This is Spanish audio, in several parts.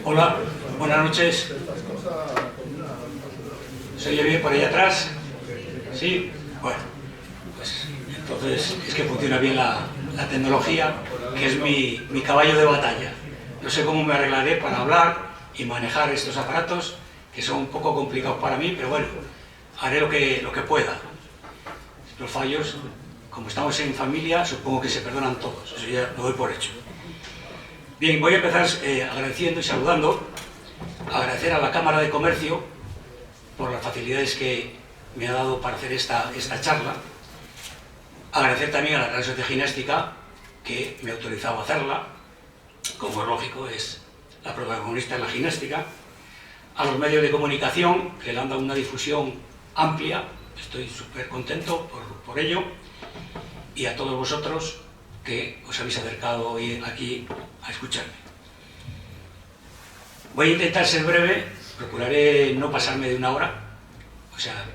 Hola, buenas noches. ¿Se oye bien por ahí atrás? ¿Sí? Bueno, pues entonces es que funciona bien la tecnología, que es mi caballo de batalla. No sé cómo me arreglaré para hablar y manejar estos aparatos, que son un poco complicados para mí, pero bueno, haré lo que pueda. Los fallos, como estamos en familia, supongo que se perdonan todos, eso ya lo doy por hecho. Bien, voy a empezar agradeciendo y saludando, agradecer a la Cámara de Comercio por las facilidades que me ha dado para hacer esta charla, agradecer también a la Real Sociedad Ginástica que me ha autorizado a hacerla, como es lógico, es la protagonista en la gimnástica, a los medios de comunicación que le han dado una difusión amplia, estoy súper contento por ello, y a todos vosotros que os habéis acercado hoy aquí a escucharme. Voy a intentar ser breve, procuraré no pasarme de una hora,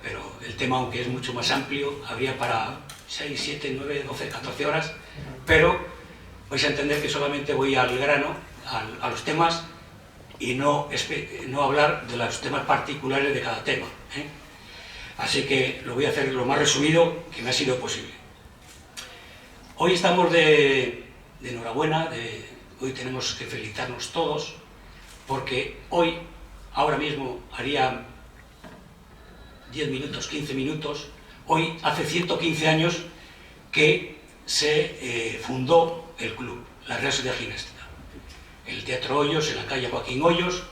pero el tema, aunque es mucho más amplio, habría para 6, 7, 9, 12, 14 horas, pero vais a entender que solamente voy al grano, a los temas, y no hablar de los temas particulares de cada tema, ¿eh? Así que lo voy a hacer lo más resumido que me ha sido posible. Hoy estamos de enhorabuena, hoy tenemos que felicitarnos todos, porque hoy, ahora mismo, haría 10 minutos, 15 minutos, hoy hace 115 años que se fundó el club, la Real Sociedad Ginástica. El Teatro Hoyos, en la calle Joaquín Hoyos,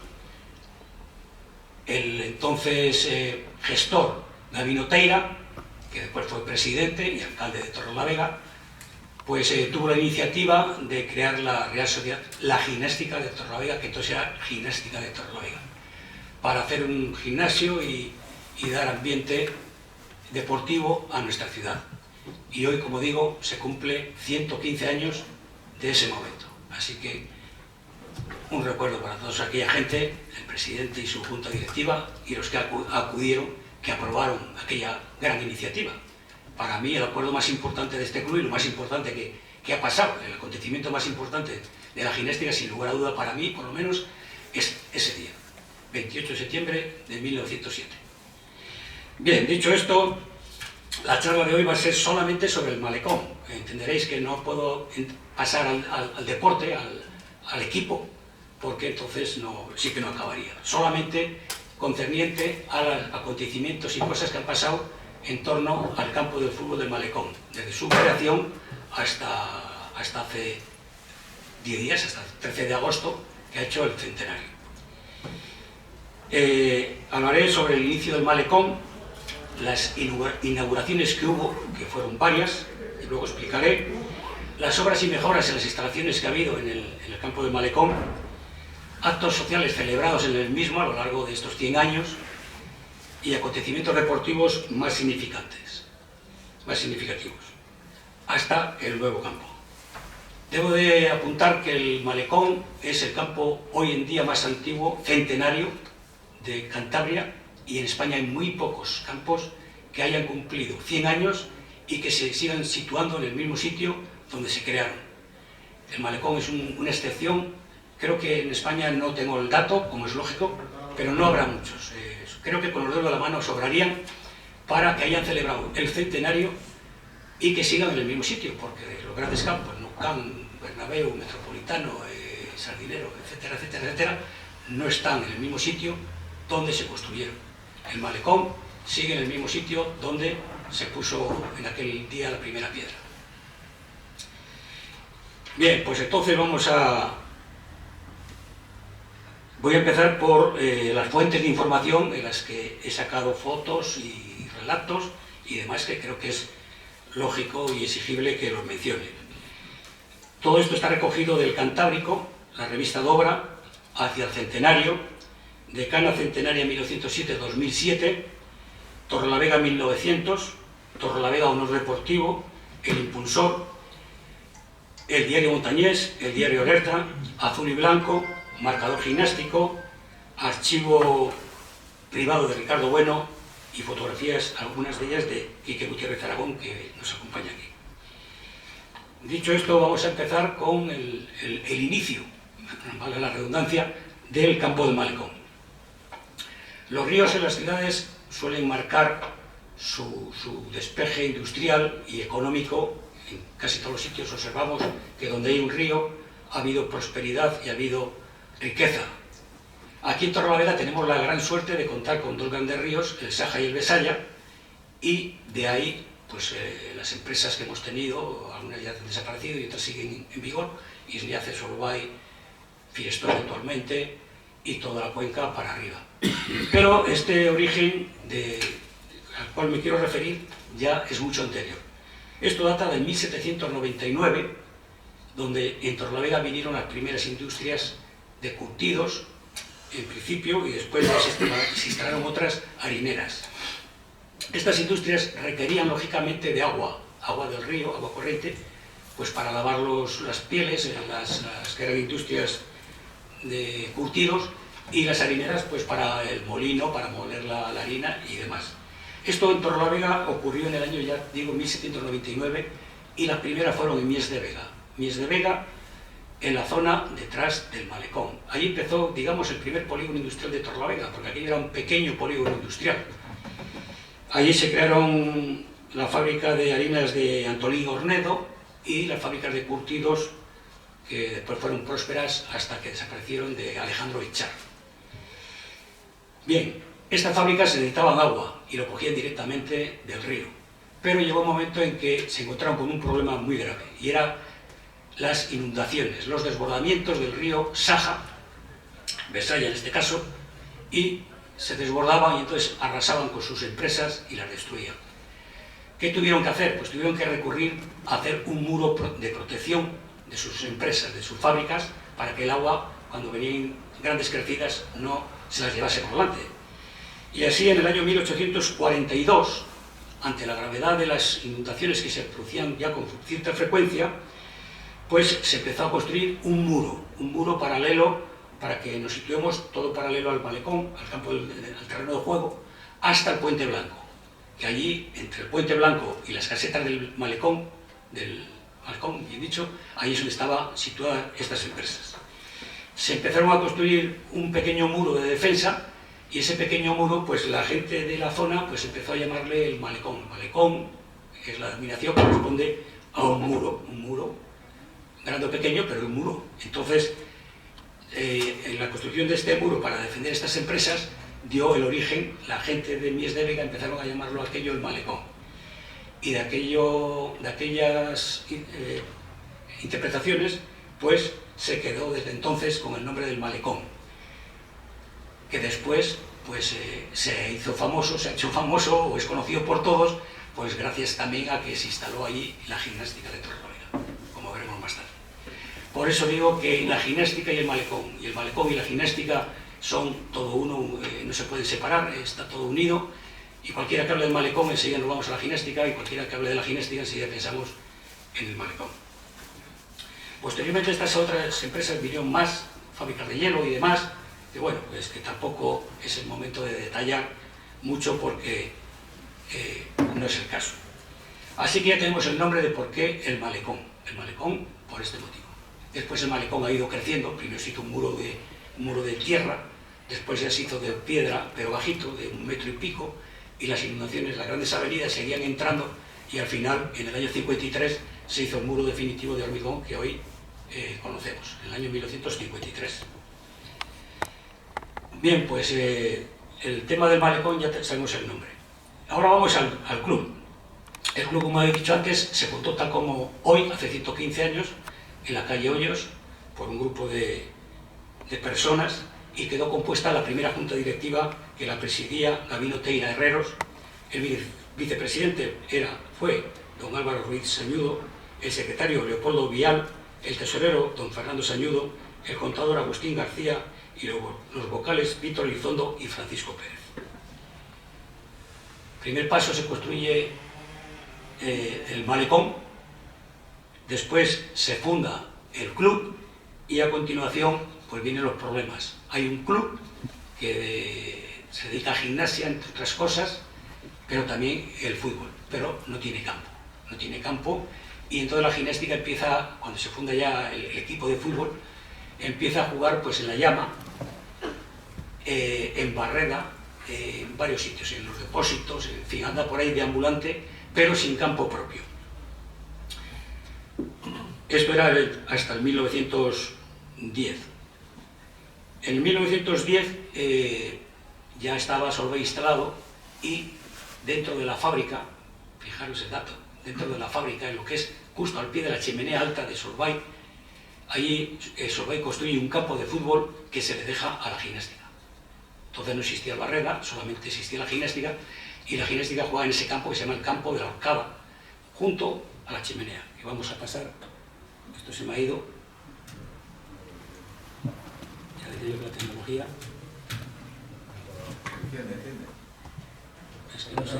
el entonces gestor Gabino Teira, que después fue presidente y alcalde de Torrelavega, pues tuvo la iniciativa de crear la Real Sociedad, la Ginástica de Torrelavega, que entonces era Ginástica de Torrelavega, para hacer un gimnasio y dar ambiente deportivo a nuestra ciudad. Y hoy, como digo, se cumple 115 años de ese momento. Así que un recuerdo para toda aquella gente, el presidente y su junta directiva y los que acudieron, que aprobaron aquella gran iniciativa. Para mí el acuerdo más importante de este club y lo más importante que ha pasado, el acontecimiento más importante de la gimnástica, sin lugar a duda para mí, por lo menos, es ese día, 28 de septiembre de 1907. Bien, dicho esto, la charla de hoy va a ser solamente sobre el malecón. Entenderéis que no puedo pasar al deporte, al equipo, porque entonces sí que no acabaría. Solamente concerniente a los acontecimientos y cosas que han pasado en torno al campo del fútbol del malecón, desde su creación hasta hace 10 días, hasta el 13 de agosto, que ha hecho el centenario. Hablaré sobre el inicio del malecón, las inauguraciones que hubo, que fueron varias, y luego explicaré las obras y mejoras en las instalaciones que ha habido en el campo del malecón, actos sociales celebrados en el mismo a lo largo de estos 100 años y acontecimientos deportivos más significativos, hasta el nuevo campo. Debo de apuntar que el malecón es el campo hoy en día más antiguo, centenario, de Cantabria, y en España hay muy pocos campos que hayan cumplido 100 años y que se sigan situando en el mismo sitio donde se crearon. El malecón es una excepción. Creo que en España no tengo el dato, como es lógico, pero no habrá muchos. Creo que con los dedos de la mano sobrarían para que hayan celebrado el centenario y que sigan en el mismo sitio, porque los grandes campos, Nou Camp, Bernabéu, Metropolitano, Sardinero, etcétera, etcétera, etcétera, no están en el mismo sitio donde se construyeron. El malecón sigue en el mismo sitio donde se puso en aquel día la primera piedra. Bien, pues entonces voy a empezar por las fuentes de información en las que he sacado fotos y relatos y demás, que creo que es lógico y exigible que lo mencione. Todo esto está recogido del Cantábrico, la revista Dobra, hacia el centenario, Decana Centenaria 1907-2007, Torrelavega 1900, Torrelavega Honor Deportivo, El Impulsor, el Diario Montañés, el Diario Alerta, Azul y Blanco, Marcador Gimnástico, Archivo Privado de Ricardo Bueno y fotografías, algunas de ellas de Quique Gutiérrez Aragón, que nos acompaña aquí. Dicho esto, vamos a empezar con el inicio, vale la redundancia, del campo del Malecón. Los ríos en las ciudades suelen marcar su despeje industrial y económico. En casi todos los sitios observamos que donde hay un río ha habido prosperidad y ha habido riqueza. Aquí en Torrelavega tenemos la gran suerte de contar con dos grandes ríos, el Saja y el Besaya, y de ahí pues las empresas que hemos tenido, algunas ya han desaparecido y otras siguen en vigor, Isniace, Solvay, Fiestor actualmente y toda la cuenca para arriba. Pero este origen al cual me quiero referir ya es mucho anterior. Esto data del 1799, donde en Torrelavega vinieron las primeras industrias de curtidos, en principio, y después se instalaron otras harineras. Estas industrias requerían lógicamente de agua del río, agua corriente, pues para lavar las pieles, las que eran industrias de curtidos, y las harineras pues para el molino, para moler la harina y demás. Esto en Torrelavega ocurrió en el año, ya digo, 1799, y las primeras fueron en Mies de Vega. Mies de Vega, en la zona detrás del Malecón. Ahí empezó, digamos, el primer polígono industrial de Torrelavega, porque aquí era un pequeño polígono industrial. Allí se crearon la fábrica de harinas de Antolín Ornedo y las fábricas de curtidos, que después fueron prósperas hasta que desaparecieron, de Alejandro Echar. Bien, estas fábricas se necesitaban agua y lo cogían directamente del río. Pero llegó un momento en que se encontraron con un problema muy grave, y era las inundaciones, los desbordamientos del río Saja, Besaya en este caso, y se desbordaban y entonces arrasaban con sus empresas y las destruían. ¿Qué tuvieron que hacer? Pues tuvieron que recurrir a hacer un muro de protección de sus empresas, de sus fábricas, para que el agua, cuando venían grandes crecidas, no se las llevase por delante. Y así, en el año 1842, ante la gravedad de las inundaciones que se producían ya con cierta frecuencia, pues se empezó a construir un muro paralelo, para que nos situemos todo paralelo al Malecón, al terreno de juego, hasta el Puente Blanco. Que allí, entre el Puente Blanco y las casetas del Malecón, bien dicho, ahí es donde estaban situadas estas empresas. Se empezaron a construir un pequeño muro de defensa, y ese pequeño muro, pues la gente de la zona pues empezó a llamarle el Malecón. El Malecón es la denominación que corresponde a un muro, grande o pequeño, pero un muro. Entonces, en la construcción de este muro para defender estas empresas dio el origen, la gente de Mies de Vega empezaron a llamarlo aquello el Malecón. Y de aquellas interpretaciones, pues se quedó desde entonces con el nombre del Malecón, que después pues se ha hecho famoso o es conocido por todos, pues gracias también a que se instaló allí la gimnástica de Torrelavega, como veremos más tarde. Por eso digo que la gimnástica y el Malecón y la gimnástica son todo uno, no se pueden separar, está todo unido, y cualquiera que hable del Malecón enseguida nos vamos a la gimnástica, y cualquiera que hable de la gimnástica enseguida pensamos en el Malecón. Posteriormente estas otras empresas vinieron más, fábricas de hielo y demás, que bueno, pues que tampoco es el momento de detallar mucho porque no es el caso. Así que ya tenemos el nombre de por qué el Malecón por este motivo. Después el Malecón ha ido creciendo, primero se hizo un muro de tierra, después ya se hizo de piedra, pero bajito, de 1,5 metros, y las inundaciones, las grandes avenidas seguían entrando, y al final, en el año 53, se hizo el muro definitivo de hormigón que hoy conocemos, en el año 1953. Bien, pues el tema del Malecón ya sabemos el nombre. Ahora vamos al club. El club, como he dicho antes, se fundó tal como hoy, hace 115 años, en la calle Hoyos, por un grupo de personas, y quedó compuesta la primera junta directiva, que la presidía Gabino Teira Herreros. El vicepresidente fue don Álvaro Ruiz Sañudo, el secretario Leopoldo Vial, el tesorero don Fernando Sañudo, el contador Agustín García y los vocales Víctor Elizondo y Francisco Pérez. Primer paso, se construye el malecón, después se funda el club y a continuación pues vienen los problemas. Hay un club que se dedica a gimnasia, entre otras cosas, pero también el fútbol, pero no tiene campo. No tiene campo y entonces la gimnástica empieza, cuando se funda ya el equipo de fútbol, empieza a jugar pues en La Llama, en Barreda, en varios sitios, en los depósitos, en fin, anda por ahí de ambulante, pero sin campo propio. Esto era hasta el 1910. En el 1910 ya estaba Solvay instalado y dentro de la fábrica, fijaros el dato, dentro de la fábrica, en lo que es justo al pie de la chimenea alta de Solvay, allí Solvay construye un campo de fútbol que se le deja a la gimnástica. Entonces no existía Barreda, solamente existía la gimnástica, y la gimnástica jugaba en ese campo que se llama el campo de la Horcada, junto a la chimenea, que vamos a pasar. Esto se me ha ido. Ya decía yo que la tecnología... Es que no sé...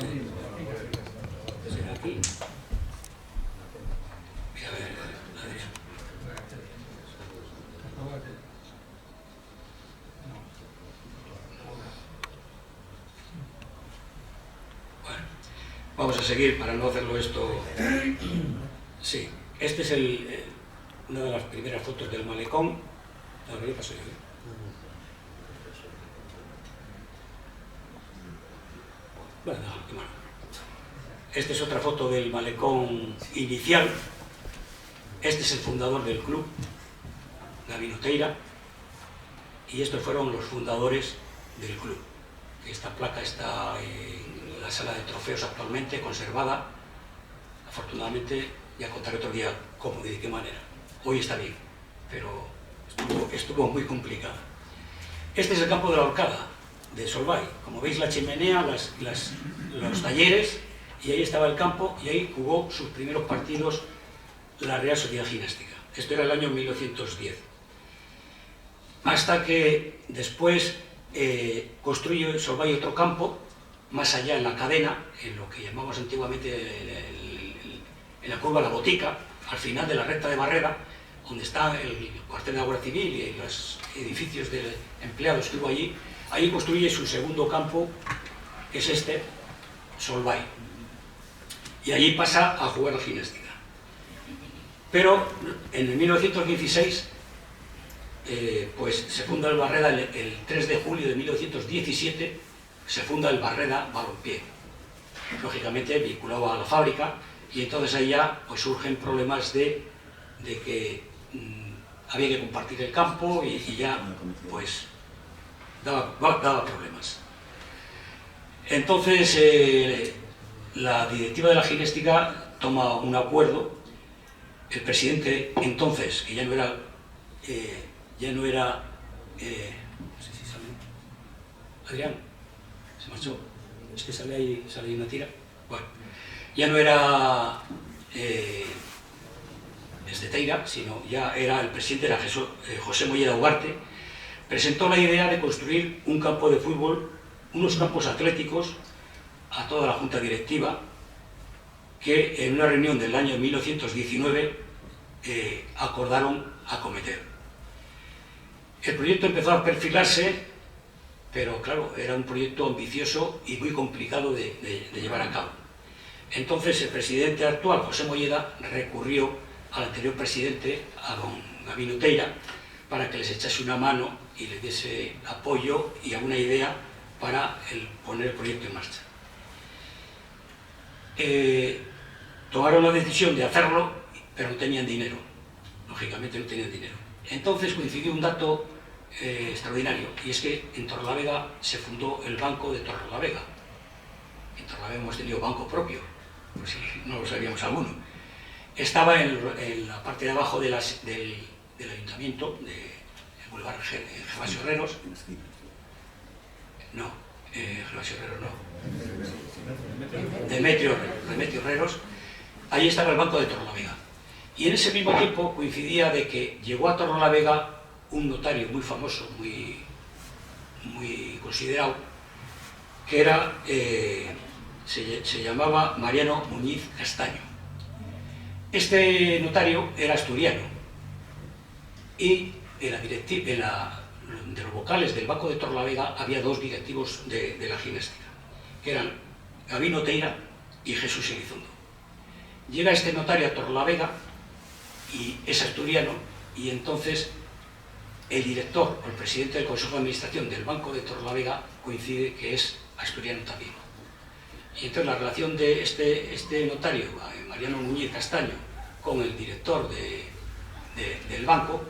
¿Será aquí? Voy a ver, bueno, vamos a seguir para no hacerlo esto... Sí, este es una de las primeras fotos del malecón. ¿Qué pasó yo? Bueno, qué malo. Esta es otra foto del malecón inicial. Este es el fundador del club, Gabino Teira, y estos fueron los fundadores del club. Esta placa está en la sala de trofeos actualmente, conservada. Afortunadamente, ya contaré otro día cómo y de qué manera. Hoy está bien, pero estuvo muy complicado. Este es el campo de la Horcada, de Solvay. Como veis, la chimenea, los talleres, y ahí estaba el campo, y ahí jugó sus primeros partidos la Real Sociedad Gimnástica. Esto era el año 1910. Hasta que después construye Solvay otro campo, más allá en la cadena, en lo que llamamos antiguamente en la curva La Botica, al final de la recta de Barreda, donde está el cuartel de la Guardia Civil y los edificios de empleados que hubo allí. Ahí construye su segundo campo, que es este, Solvay. Y allí pasa a jugar la gimnástica. Pero en el 1916 pues se funda el Barreda, el 3 de julio de 1917 se funda el Barreda Balompié, lógicamente vinculado a la fábrica, y entonces ahí ya pues surgen problemas de que había que compartir el campo y ya pues daba problemas. Entonces la directiva de la gimnástica toma un acuerdo. El presidente entonces, que ya no era no sé si sale Adrián, se marchó, es que sale ahí una tira, bueno, ya no era Teira, sino ya era el presidente, era José Molleda Ugarte, presentó la idea de construir un campo de fútbol, unos campos atléticos a toda la junta directiva, que en una reunión del año 1919 acordaron acometer. El proyecto empezó a perfilarse, pero claro, era un proyecto ambicioso y muy complicado de llevar a cabo. Entonces el presidente actual, José Molleda, recurrió al anterior presidente, a don Gabino Teira, para que les echase una mano y les diese apoyo y alguna idea para poner el proyecto en marcha. Tomaron la decisión de hacerlo, pero no tenían dinero. Lógicamente no tenían dinero. Entonces coincidió un dato extraordinario, y es que en Torrelavega se fundó el Banco de Torrelavega. En Torrelavega hemos tenido banco propio, por si no lo sabíamos alguno. Estaba en la parte de abajo del ayuntamiento, del Boulevard Gervasio Herreros. No, Gervasio Herreros no. Demetrio Herreros. ahí estaba el Banco de Torrelavega. Y en ese mismo tiempo coincidía de que llegó a Torrelavega un notario muy famoso, muy considerado, que era, se llamaba Mariano Muñiz Castaño. Este notario era asturiano y de los vocales del Banco de Torrelavega había dos directivos de la ginástica, que eran Gabino Teira y Jesús Elizondo. Llega este notario a Torrelavega y es asturiano, y entonces el director o el presidente del Consejo de Administración del Banco de Torrelavega coincide que es asturiano también. Y entonces la relación de este notario, Mariano Muñiz Castaño, con el director del banco,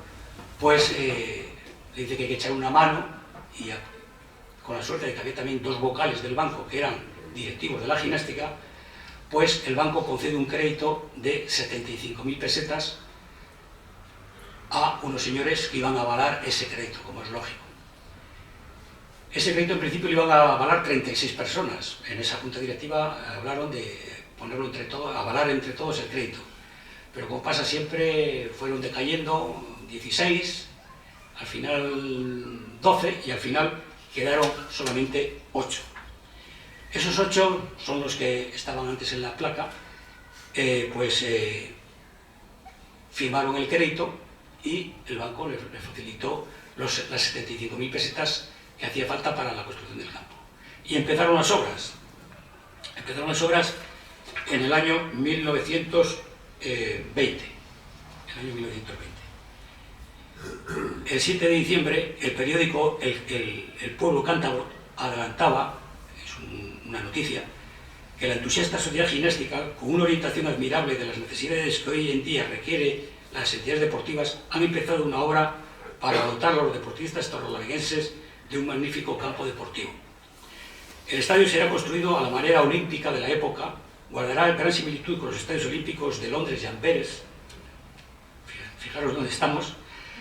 pues le dice que hay que echar una mano, y con la suerte de que había también dos vocales del banco que eran directivos de la ginástica, pues el banco concede un crédito de 75.000 pesetas a unos señores que iban a avalar ese crédito, como es lógico. Ese crédito en principio lo iban a avalar 36 personas. En esa junta directiva hablaron de ponerlo entre todos, avalar entre todos el crédito. Pero como pasa siempre, fueron decayendo 16, al final 12 y al final quedaron solamente 8. Esos 8 son los que estaban antes en la placa, firmaron el crédito y el banco le facilitó las 75.000 pesetas que hacía falta para la construcción del campo. Y empezaron las obras. Empezaron las obras en el año 1920. El 7 de diciembre, el periódico El Pueblo Cántabro adelantaba, es una noticia, que la entusiasta sociedad ginástica, con una orientación admirable de las necesidades que hoy en día requiere las entidades deportivas, han empezado una obra para dotar a los deportistas torrelaveguenses de un magnífico campo deportivo. El estadio será construido a la manera olímpica de la época, guardará gran similitud con los estadios olímpicos de Londres y Amberes. Fijaros dónde estamos.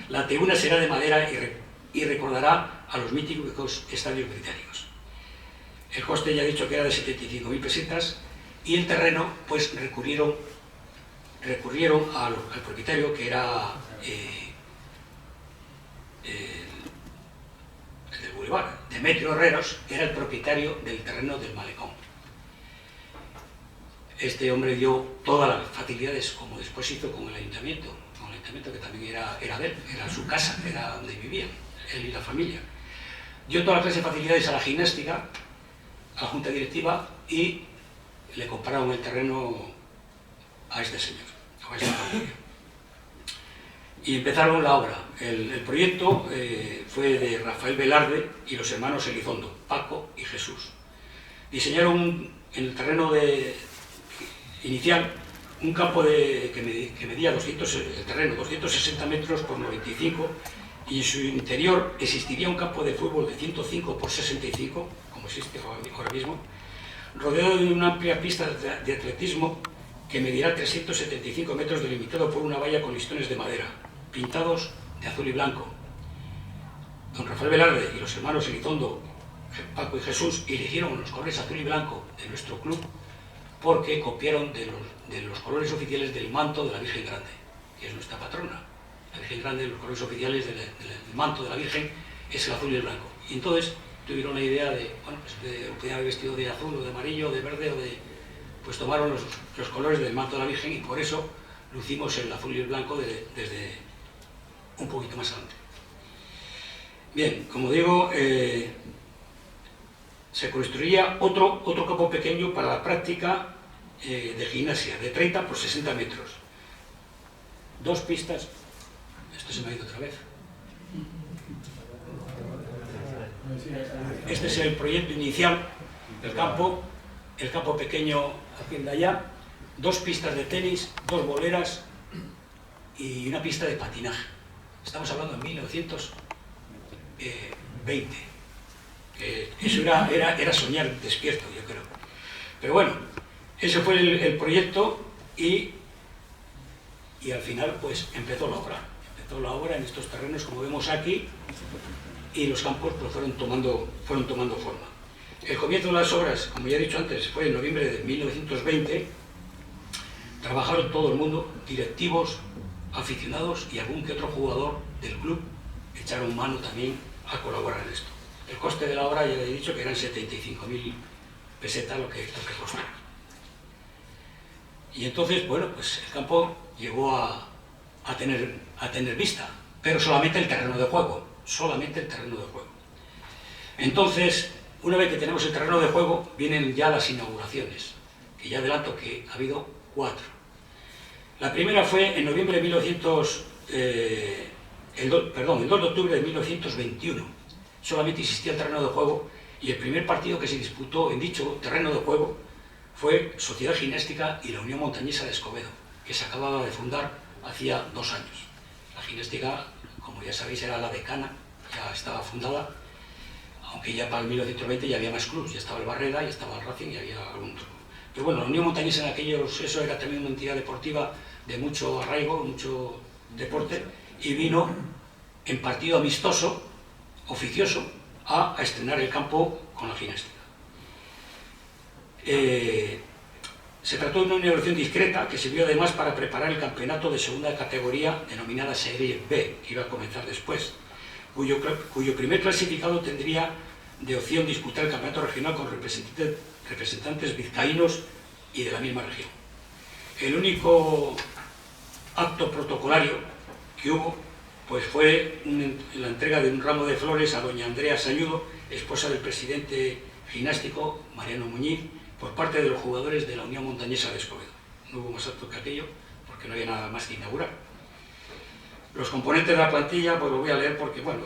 La tribuna será de madera y recordará a los míticos estadios británicos. El coste ya he dicho que era de 75.000 pesetas, y el terreno pues recurrieron al propietario, que era el del Boulevard, Demetrio Herreros, que era el propietario del terreno del malecón. Este hombre dio todas las facilidades, como después hizo con el ayuntamiento que también era de él, era su casa, era donde vivían, él y la familia. Dio todas las clases de facilidades a la ginástica, a la junta directiva, y le compraron el terreno a este señor, a esta familia. Y empezaron la obra. El proyecto fue de Rafael Velarde y los hermanos Elizondo, Paco y Jesús. Diseñaron en el terreno inicial un campo que medía el terreno 260 metros por 95, y en su interior existiría un campo de fútbol de 105 por 65, como existe ahora mismo, rodeado de una amplia pista de atletismo que medirá 375 metros, delimitado por una valla con listones de madera, pintados de azul y blanco. Don Rafael Velarde y los hermanos Elizondo, Paco y Jesús, eligieron los colores azul y blanco de nuestro club porque copiaron de los colores oficiales del manto de la Virgen Grande, que es nuestra patrona. La Virgen Grande, los colores oficiales del manto de la Virgen es el azul y el blanco. Y entonces tuvieron la idea de, bueno, pues podían haber vestido de azul o de amarillo o de verde, pues tomaron los colores del manto de la Virgen, y por eso lucimos el azul y el blanco desde un poquito más adelante. Bien, como digo, se construía otro campo pequeño para la práctica de gimnasia, de 30 por 60 metros. 2 pistas. Esto se me ha ido otra vez. Este es el proyecto inicial del campo. El campo pequeño haciendo allá. 2 pistas de tenis, 2 boleras y una pista de patinaje. Estamos hablando de 1920. Eso era soñar despierto, yo creo. Pero bueno, ese fue el proyecto, y al final pues empezó la obra. Empezó la obra en estos terrenos, como vemos aquí, y los campos pues fueron tomando forma. El comienzo de las obras, como ya he dicho antes, fue en noviembre de 1920, Trabajaron todo el mundo, directivos, aficionados y algún que otro jugador del club echaron mano también a colaborar en esto. El coste de la obra, ya le he dicho que eran 75.000 pesetas lo que costó. Y entonces, bueno, pues el campo llegó a tener vista, pero solamente el terreno de juego, solamente el terreno de juego. Entonces, una vez que tenemos el terreno de juego, vienen ya las inauguraciones, que ya adelanto que ha habido 4. La primera fue en noviembre de el 2 de octubre de 1921. Solamente existía el terreno de juego y el primer partido que se disputó en dicho terreno de juego fue Sociedad Ginéstica y la Unión Montañesa de Escobedo, que se acababa de fundar hacía 2 años. La Ginéstica, como ya sabéis, era la decana, ya estaba fundada, aunque ya para el 1920 ya había más clubes, ya estaba el Barreda, ya estaba el Racing y había algún otro. Pero bueno, la Unión Montañesa en aquellos, eso era también una entidad deportiva de mucho arraigo, mucho deporte, y vino en partido amistoso, oficioso, a estrenar el campo con la Ginéstica. Se trató de una inauguración discreta que sirvió además para preparar el campeonato de segunda categoría denominada Serie B, que iba a comenzar después, cuyo primer clasificado tendría de opción disputar el campeonato regional con representantes vizcaínos y de la misma región. El único acto protocolario que hubo pues fue la entrega de un ramo de flores a doña Andrea Sañudo, esposa del presidente ginástico Mariano Muñiz, por parte de los jugadores de la Unión Montañesa de Escobedo. No hubo más acto que aquello, porque no había nada más que inaugurar. Los componentes de la plantilla, pues lo voy a leer porque, bueno,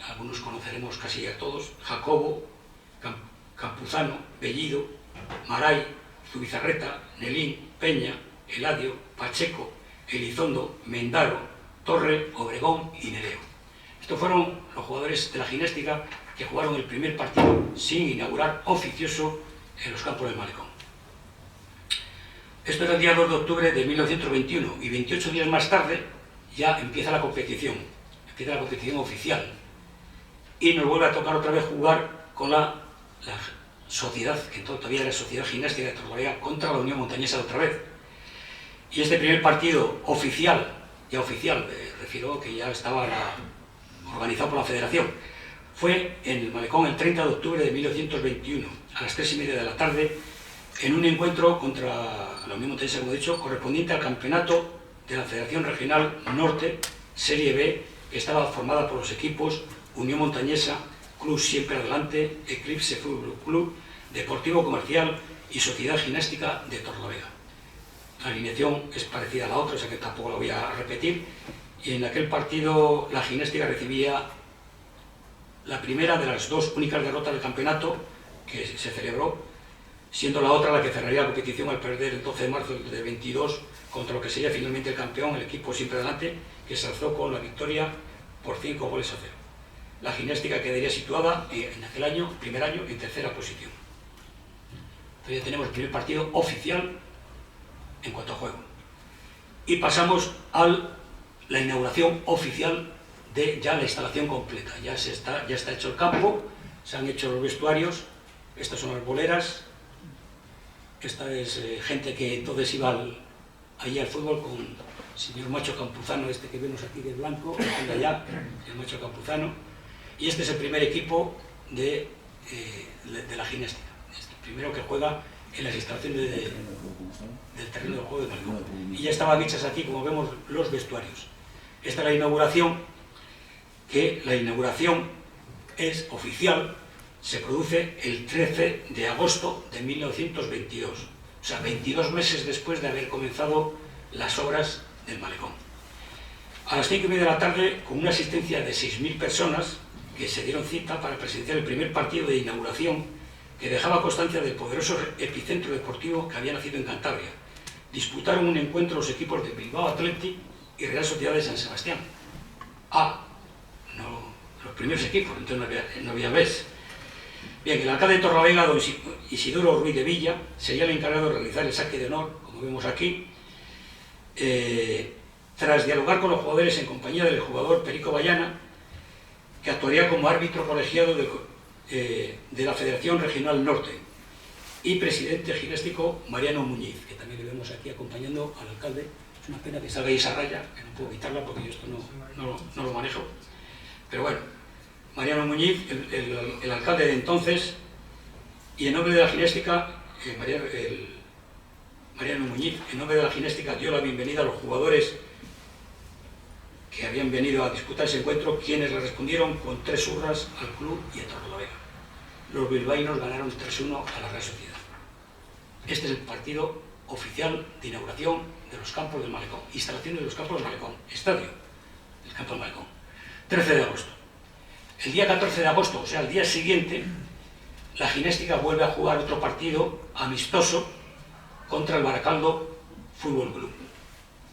algunos conoceremos casi a todos: Jacobo, Campuzano, Bellido, Maray, Zubizarreta, Nelín, Peña, Eladio, Pacheco, Elizondo, Mendaro, Torre, Obregón y Nereo. Estos fueron los jugadores de la Ginéstica que jugaron el primer partido sin inaugurar oficioso en los campos del Malecón. Esto era el día 2 de octubre de 1921 y 28 días más tarde ya empieza la competición oficial y nos vuelve a tocar otra vez jugar con la sociedad, que todavía era Sociedad Ginástica de Torlavega, contra la Unión Montañesa otra vez. Y este primer partido oficial, refiero que ya estaba organizado por la Federación, fue en el Malecón el 30 de octubre de 1921, a las 3:30 de la tarde, en un encuentro contra la Unión Montañesa, como he dicho, correspondiente al campeonato de la Federación Regional Norte, Serie B, que estaba formada por los equipos Unión Montañesa, Club Siempre Adelante, Eclipse Fútbol Club, Deportivo Comercial y Sociedad Ginástica de Torlavega. La alineación es parecida a la otra, o sea que tampoco la voy a repetir. Y en aquel partido la Ginéstica recibía la primera de las 2 únicas derrotas del campeonato que se celebró, siendo la otra la que cerraría la competición al perder el 12 de marzo del 22 contra lo que sería finalmente el campeón, el equipo Siempre Adelante, que se alzó con la victoria por 5 goles a 0. La Ginéstica quedaría situada en aquel año, primer año, en tercera posición. Entonces ya tenemos el primer partido oficial en cuanto a juego. Y pasamos a la inauguración oficial de ya la instalación completa. Ya está hecho el campo, se han hecho los vestuarios, estas son las boleras, esta es gente que entonces iba allí al fútbol con el señor Macho Campuzano, este que vemos aquí de blanco, de allá, el Macho Campuzano, y este es el primer equipo de la Ginéstica, el primero que juega en las instalaciones del terreno de juego de Malecón. Y ya estaban hechas aquí, como vemos, los vestuarios. Esta es la inauguración, que la inauguración es oficial, se produce el 13 de agosto de 1922, o sea, 22 meses después de haber comenzado las obras del Malecón. A las 5:30 de la tarde, con una asistencia de 6.000 personas, que se dieron cita para presenciar el primer partido de inauguración que dejaba constancia del poderoso epicentro deportivo que había nacido en Cantabria. Disputaron un encuentro los equipos de Bilbao Athletic y Real Sociedad de San Sebastián. Los primeros equipos, entonces no había vez. Bien, el alcalde de Torlavega, don Isidoro Ruiz de Villa, sería el encargado de realizar el saque de honor, como vemos aquí, tras dialogar con los jugadores en compañía del jugador Perico Bayana, que actuaría como árbitro colegiado de la Federación Regional Norte, y presidente ginéstico Mariano Muñiz, que también le vemos aquí acompañando al alcalde. Es una pena que salga ahí esa raya, que no puedo quitarla porque yo esto no lo manejo. Pero bueno, Mariano Muñiz, el alcalde de entonces, y en nombre de la ginéstica, Mariano Muñiz, en nombre de la ginéstica, dio la bienvenida a los jugadores que habían venido a disputar ese encuentro, quienes le respondieron con 3 hurras al club y a Torrelavega. Los bilbaínos ganaron 3-1 a la Real Sociedad. Este es el partido oficial de inauguración de los campos del Malecón, instalaciones de los campos del Malecón, estadio del campo del Malecón, 13 de agosto. El día 14 de agosto, o sea, el día siguiente, la ginéstica vuelve a jugar otro partido amistoso contra el Baracaldo Fútbol Club.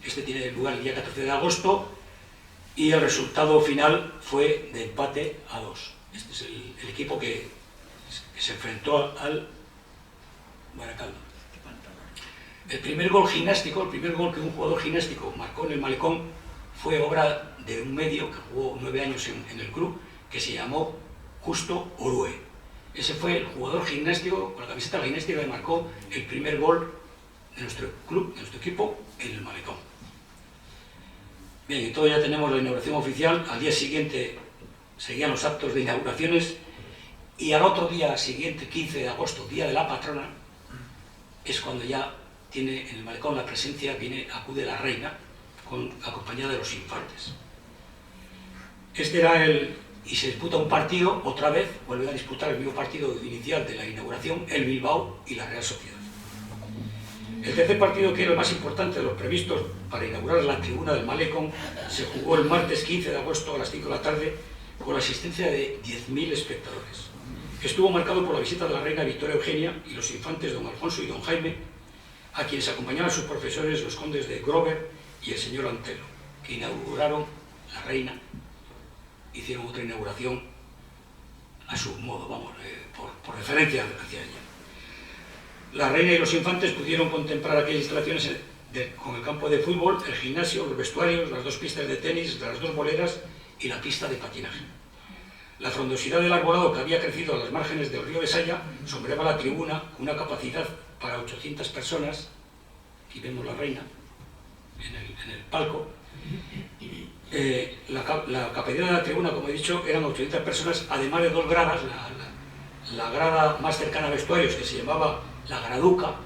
Este tiene lugar el día 14 de agosto y el resultado final fue de empate a 2. Este es el equipo que se enfrentó al Baracaldo. El primer gol ginástico, el primer gol que un jugador ginástico marcó en el Malecón fue obra de un medio que jugó 9 años en el club, que se llamó Justo Orue. Ese fue el jugador gimnástico, con la camiseta de la ginástica, que marcó el primer gol de nuestro club, de nuestro equipo, en el Malecón. Bien, y todo ya tenemos la inauguración oficial. Al día siguiente seguían los actos de inauguraciones y al otro día siguiente, 15 de agosto, día de la patrona, es cuando ya tiene en el Malecón la presencia, acude la reina, acompañada de los infantes. Este era y se disputa un partido, otra vez, vuelve a disputar el mismo partido inicial de la inauguración, el Bilbao y la Real Sociedad. El tercer partido, que era el más importante de los previstos para inaugurar la tribuna del Malecón, se jugó el martes 15 de agosto a las 5 de la tarde con la asistencia de 10.000 espectadores. Estuvo marcado por la visita de la reina Victoria Eugenia y los infantes don Alfonso y don Jaime, a quienes acompañaban sus profesores, los condes de Grover y el señor Antelo, que inauguraron la reina, hicieron otra inauguración a su modo, por referencia hacia ella. La reina y los infantes pudieron contemplar aquellas instalaciones con el campo de fútbol, el gimnasio, los vestuarios, las 2 pistas de tenis, las 2 boleras y la pista de patinaje. La frondosidad del arbolado que había crecido a las márgenes del río Besaya sombreaba la tribuna con una capacidad para 800 personas. Aquí vemos la reina en el palco. La capacidad de la tribuna, como he dicho, eran 800 personas, además de 2 gradas, la grada más cercana a vestuarios, que se llamaba la graduca,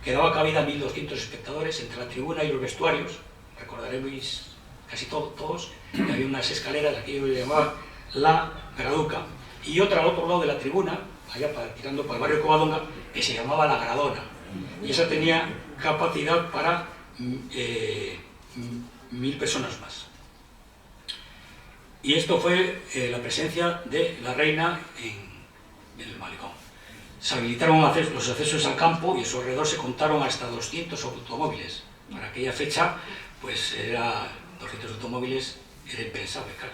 que daba cabida a 1.200 espectadores entre la tribuna y los vestuarios. Recordaréis casi todos que había unas escaleras, aquí yo le llamaba la graduca, y otra al otro lado de la tribuna, allá tirando para el barrio Covadonga, que se llamaba la gradona, y esa tenía capacidad para 1.000 personas más. Y esto fue la presencia de la reina en el Malecón. Se habilitaron los accesos al campo y a su alrededor se contaron hasta 200 automóviles. Para aquella fecha, pues 200 automóviles era impensable, claro,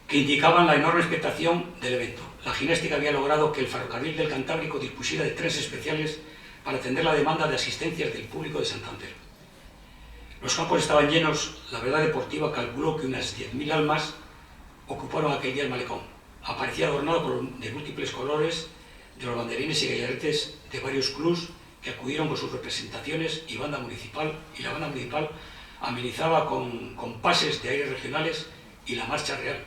que indicaban la enorme expectación del evento. La ginástica había logrado que el ferrocarril del Cantábrico dispusiera de trenes especiales para atender la demanda de asistencias del público de Santander. Los campos estaban llenos. La Verdad Deportiva calculó que unas 10.000 almas ocuparon aquel día el Malecón. Aparecía adornado de múltiples colores de los banderines y gallaretes de varios clubs que acudieron con sus representaciones y la banda municipal amenizaba con pases de aires regionales y la marcha real.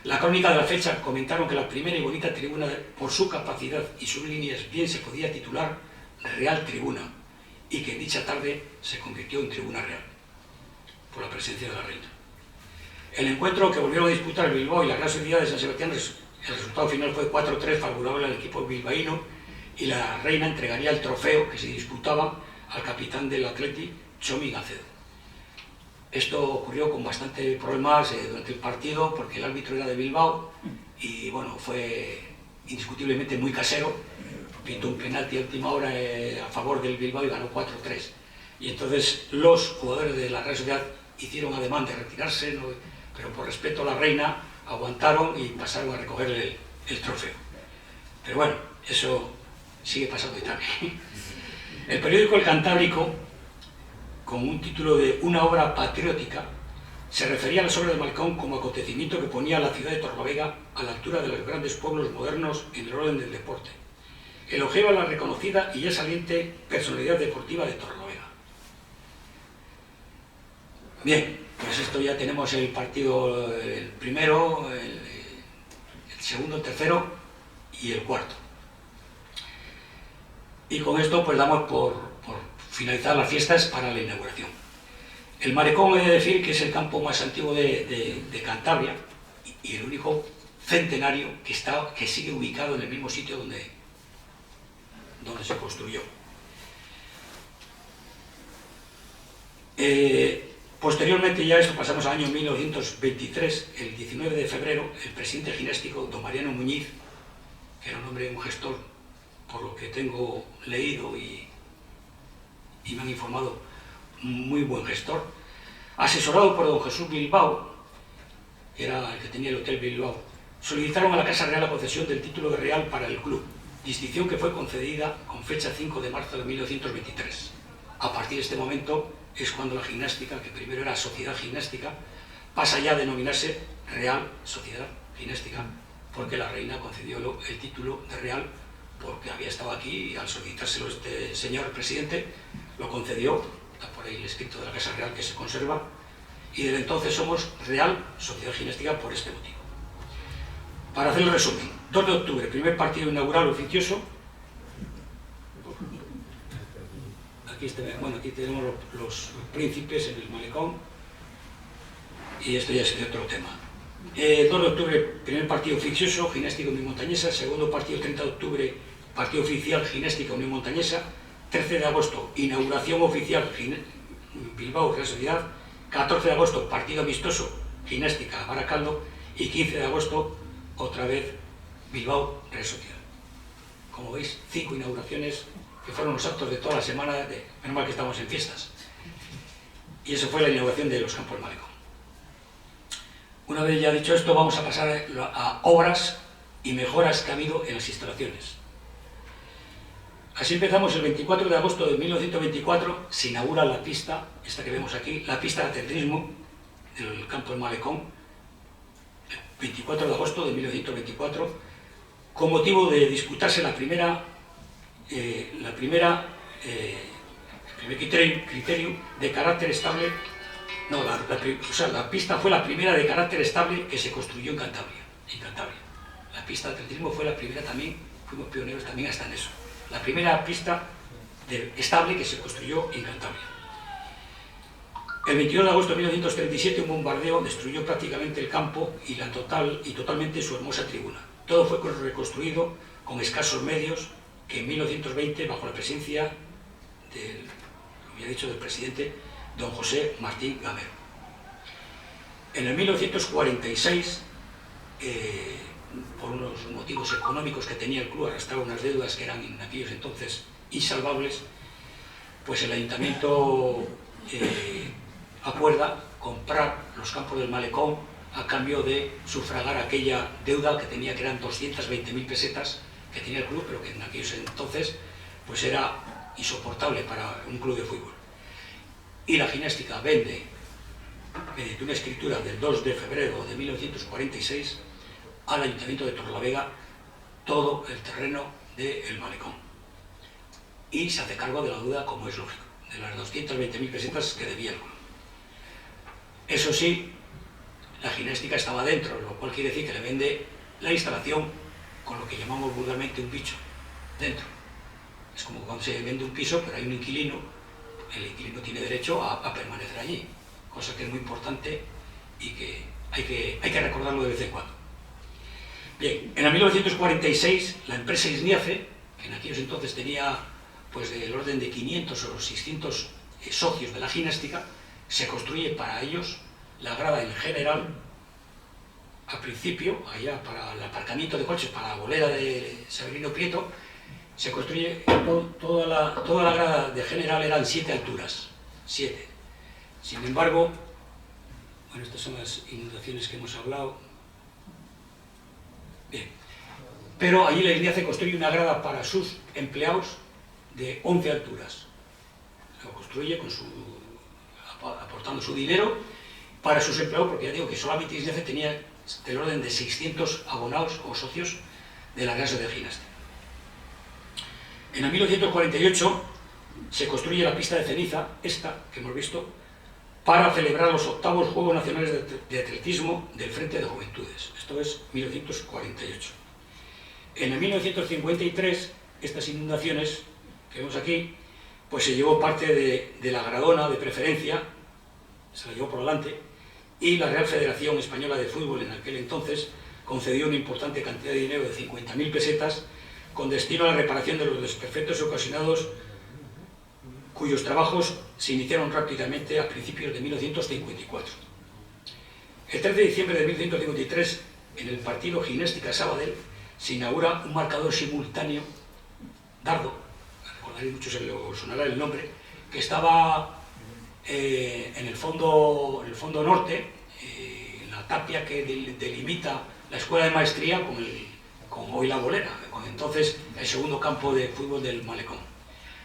La crónica de la fecha comentaron que la primera y bonita tribuna, por su capacidad y sus líneas, bien se podía titular Real Tribuna, y que en dicha tarde se convirtió en Tribuna Real, por la presencia de la reina. El encuentro, que volvieron a disputar el Bilbao y la Real Sociedad de San Sebastián, el resultado final fue 4-3 favorable al equipo bilbaíno, y la reina entregaría el trofeo que se disputaba al capitán del Athletic, Txomin Acedo. Esto ocurrió con bastante problemas durante el partido, porque el árbitro era de Bilbao y bueno, fue indiscutiblemente muy casero. Pitó un penalti a última hora a favor del Bilbao y ganó 4-3. Y entonces los jugadores de la Real Sociedad hicieron ademán de retirarse, pero por respeto a la reina aguantaron y pasaron a recoger el trofeo. Pero bueno, eso sigue pasando y tal. El periódico El Cantábrico, con un título de Una obra patriótica, se refería a las obras de Malecón como acontecimiento que ponía a la ciudad de Torrelavega a la altura de los grandes pueblos modernos en el orden del deporte. elogiaba la reconocida y ya saliente personalidad deportiva de Torrelavega. Bien, pues esto ya tenemos el partido, el primero, el segundo, el tercero y el cuarto. Y con esto pues damos por finalizar las fiestas para la inauguración. El Malecón, he de decir que es el campo más antiguo de Cantabria y el único centenario que sigue ubicado en el mismo sitio donde se construyó. Posteriormente, ya esto pasamos al año 1923, el 19 de febrero, el presidente ginástico, don Mariano Muñiz, que era un hombre, un gestor, por lo que tengo leído y me han informado, muy buen gestor, asesorado por don Jesús Bilbao, que era el que tenía el Hotel Bilbao, solicitaron a la Casa Real la concesión del título de real para el club, distinción que fue concedida con fecha 5 de marzo de 1923. A partir de este momento es cuando la gimnástica, que primero era Sociedad Gimnástica, pasa ya a denominarse Real Sociedad Gimnástica, porque la reina concedió el título de real porque había estado aquí y al solicitárselo este señor presidente lo concedió. Está por ahí el escrito de la Casa Real que se conserva, y desde entonces somos Real Sociedad Gimnástica por este motivo. Para hacer el resumen, 2 de octubre, primer partido inaugural oficioso. Aquí tenemos los príncipes en el Malecón, y esto ya es de otro tema. 2 de octubre, primer partido oficioso, Gimnástica Unión Montañesa. Segundo partido, 30 de octubre, partido oficial, Gimnástica Unión Montañesa. 13 de agosto, inauguración oficial, Bilbao Real Sociedad. 14 de agosto, partido amistoso, Gimnástica Baracaldo. Y 15 de agosto, otra vez, Bilbao Real Sociedad. Como veis, 5 inauguraciones que fueron los actos de toda la semana, menos mal que estamos en fiestas. Y eso fue la inauguración de los Campos del Malecón. Una vez ya dicho esto, vamos a pasar a obras y mejoras que ha habido en las instalaciones. Así empezamos el 24 de agosto de 1924, se inaugura la pista, esta que vemos aquí, la pista de atletismo del Campo del Malecón, el 24 de agosto de 1924, con motivo de disputarse el primer criterio de carácter estable. No, la pista fue la primera de carácter estable que se construyó en Cantabria. La pista de atletismo fue la primera también, fuimos pioneros también hasta en eso. La primera pista estable que se construyó en Cantabria. El 22 de agosto de 1937 un bombardeo destruyó prácticamente el campo y totalmente su hermosa tribuna. Todo fue reconstruido con escasos medios que en 1920, bajo la presencia del presidente don José Martín Gamero. En el 1946, por unos motivos económicos que tenía el club, arrastraba unas deudas que eran en aquellos entonces insalvables, pues el ayuntamiento acuerda comprar los Campos del Malecón a cambio de sufragar aquella deuda que tenía, que eran 220.000 pesetas que tenía el club, pero que en aquellos entonces pues era insoportable para un club de fútbol. Y la gimnástica vende, mediante una escritura del 2 de febrero de 1946, al Ayuntamiento de Torrelavega todo el terreno del Malecón. Y se hace cargo de la deuda, como es lógico, de las 220.000 pesetas que debía el club. Eso sí, la gimnástica estaba dentro, lo cual quiere decir que le vende la instalación con lo que llamamos vulgarmente un bicho, dentro. Es como cuando se vende un piso, pero hay un inquilino, el inquilino tiene derecho a permanecer allí, cosa que es muy importante y que hay que recordarlo de vez en cuando. Bien, en el 1946 la empresa Isniace, que en aquellos entonces tenía pues del orden de 500 o 600 socios de la gimnástica, se construye para ellos la grada en general, al principio, allá para el aparcamiento de coches, para la bolera de Severino Prieto, se construye toda la grada de general, eran 7 alturas, 7. Sin embargo, bueno, estas son las inundaciones que hemos hablado. Bien, pero allí la Isniace construye una grada para sus empleados de 11 alturas. Lo construye aportando su dinero para sus empleados, porque ya digo que solamente Isniace tenía del orden de 600 abonados o socios de la Real Sociedad Gimnástica. En el 1948 se construye la pista de ceniza, esta que hemos visto, para celebrar los 8º Juegos Nacionales de Atletismo del Frente de Juventudes. Esto es 1948. En el 1953, estas inundaciones que vemos aquí, pues se llevó parte de la Gradona de preferencia, se la llevó por delante, y la Real Federación Española de Fútbol en aquel entonces concedió una importante cantidad de dinero de 50.000 pesetas con destino a la reparación de los desperfectos ocasionados, cuyos trabajos se iniciaron rápidamente a principios de 1954. El 3 de diciembre de 1953, en el partido Ginéstica Sabadell, se inaugura un marcador simultáneo, Dardo, recordaréis muchos, os sonará el nombre, que estaba en el fondo norte, en la tapia que delimita la Escuela de Maestría con hoy la Bolera, con entonces el segundo campo de fútbol del Malecón.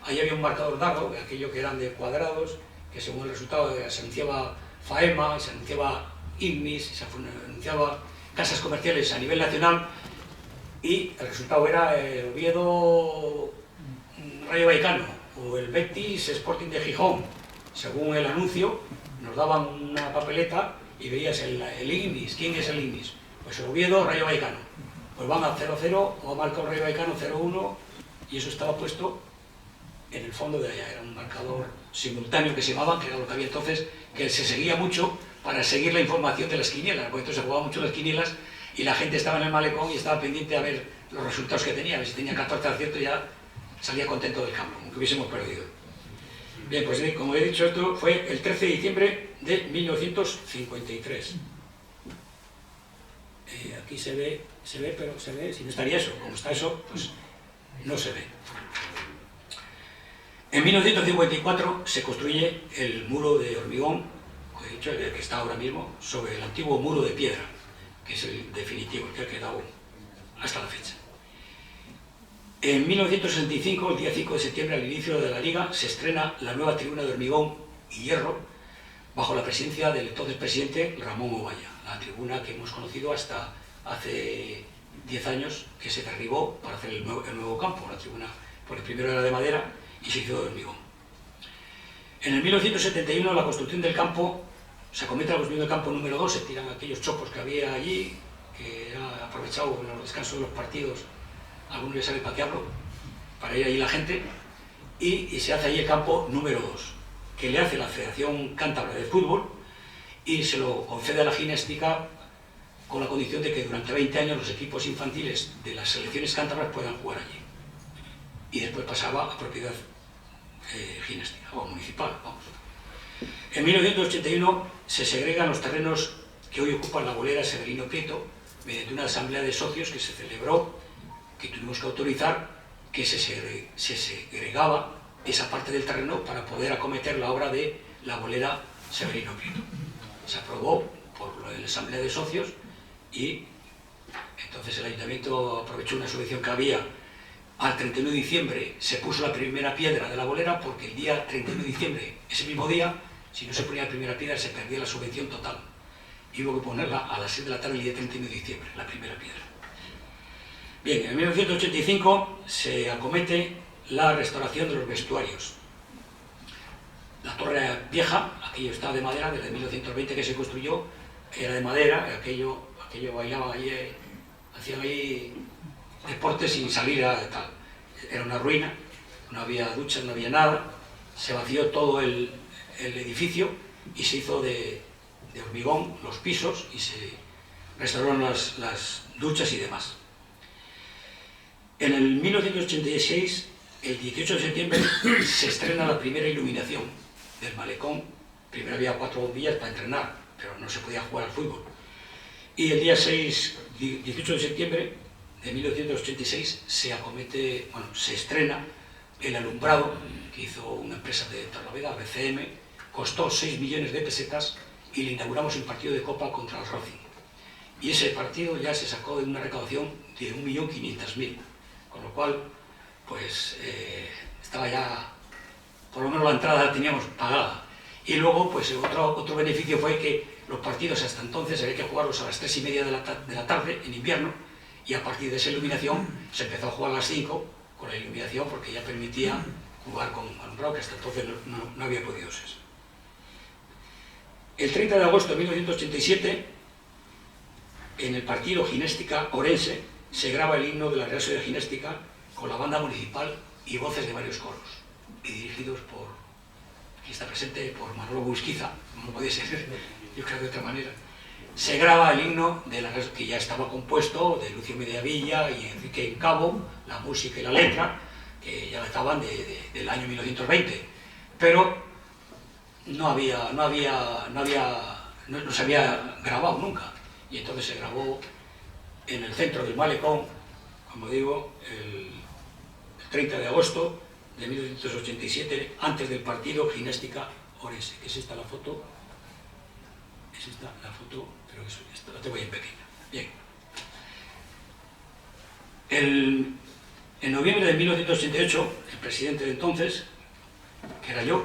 Ahí había un marcador Dardo, aquello que eran de cuadrados, que según el resultado se anunciaba FAEMA, se anunciaba IGNIS, se anunciaba casas comerciales a nivel nacional, y el resultado era el Oviedo Rayo Vallecano o el Betis Sporting de Gijón. Según el anuncio, nos daban una papeleta y veías el IGNIS. ¿Quién es el IGNIS? Pues el Oviedo Rayo Vallecano. Pues van a 0-0 o ha marcado Rayo Vallecano 0-1, y eso estaba puesto en el fondo de allá. Era un marcador simultáneo que se llamaba, que era lo que había entonces, que se seguía mucho para seguir la información de las quinielas, porque entonces se jugaban mucho las quinielas y la gente estaba en el Malecón y estaba pendiente a ver los resultados que tenía. A ver si tenía 14 aciertos, ya salía contento del campo, aunque hubiésemos perdido. Bien, pues como he dicho, esto fue el 13 de diciembre de 1953. Aquí se ve, pero se ve, si no estaría eso. Como está eso, pues no se ve. En 1954 se construye el muro de hormigón, como he dicho, el que está ahora mismo, sobre el antiguo muro de piedra, que es el definitivo, el que ha quedado hasta la fecha. En 1965, el día 5 de septiembre, al inicio de la Liga, se estrena la nueva tribuna de hormigón y hierro, bajo la presidencia del entonces presidente Ramón Ovalle, la tribuna que hemos conocido hasta hace 10 años, que se derribó para hacer el nuevo campo, la tribuna, porque primero era de madera y se hizo de hormigón. En el 1971 la construcción del campo, se acomete la construcción del campo número 2, se tiran aquellos chopos que había allí, que era aprovechado en los descansos de los partidos, algunos ya saben patearlo, para ir allí la gente, y se hace allí el campo número 2, que le hace la Federación Cántabra de Fútbol y se lo concede a la Ginéstica con la condición de que durante 20 años los equipos infantiles de las selecciones cántabras puedan jugar allí. Y después pasaba a propiedad ginéstica o municipal, vamos. En 1981 se segregan los terrenos que hoy ocupan la bolera Severino Prieto mediante una asamblea de socios que se celebró, que tuvimos que autorizar, que se segregaba esa parte del terreno para poder acometer la obra de la bolera Severino Prieto. Se aprobó por la asamblea de socios y entonces el ayuntamiento aprovechó una subvención que había. Al 31 de diciembre se puso la primera piedra de la bolera, porque el día 31 de diciembre, ese mismo día, si no se ponía la primera piedra se perdía la subvención total. Y hubo que ponerla a las 6 de la tarde el día 31 de diciembre, la primera piedra. Bien, en 1985 se acomete la restauración de los vestuarios. La torre vieja, aquello estaba de madera, desde 1920 que se construyó, era de madera, aquello bailaba ahí, hacían ahí deportes sin salir a tal. Era una ruina, no había duchas, no había nada, se vació todo el edificio y se hizo de hormigón los pisos y se restauraron las duchas y demás. En el 1986, el 18 de septiembre, se estrena la primera iluminación del Malecón. Primero había 4 bombillas para entrenar, pero no se podía jugar al fútbol. Y el día 18 de septiembre de 1986 se estrena el alumbrado que hizo una empresa de Torlavega, BCM, costó 6 millones de pesetas y le inauguramos el partido de Copa contra el Racing. Y ese partido ya se sacó de una recaudación de 1.500.000, con lo cual, pues, estaba ya, por lo menos la entrada la teníamos pagada. Y luego, pues, otro beneficio fue que los partidos hasta entonces había que jugarlos a las 3:30 de la tarde, en invierno, y a partir de esa iluminación se empezó a jugar a las 5, con la iluminación, porque ya permitía jugar con alumbrado, que hasta entonces no había podido ser. El 30 de agosto de 1987, en el partido Ginéstica Orense, se graba el himno de la Real Sociedad Ginéstica con la banda municipal y voces de varios coros, y dirigidos por, aquí está presente, por Manolo Busquiza, como no podía ser, yo creo de otra manera. Se graba el himno de la Real, que ya estaba compuesto de Lucio Mediavilla y Enrique Encabo, la música y la letra, que ya estaban del año 1920, pero no se había grabado nunca, y entonces se grabó en el centro del Malecón, como digo, el 30 de agosto de 1987, antes del partido Ginéstica Orense, que es esta la foto, pero esta la tengo ahí en pequeña. Bien. En noviembre de 1988, el presidente de entonces, que era yo,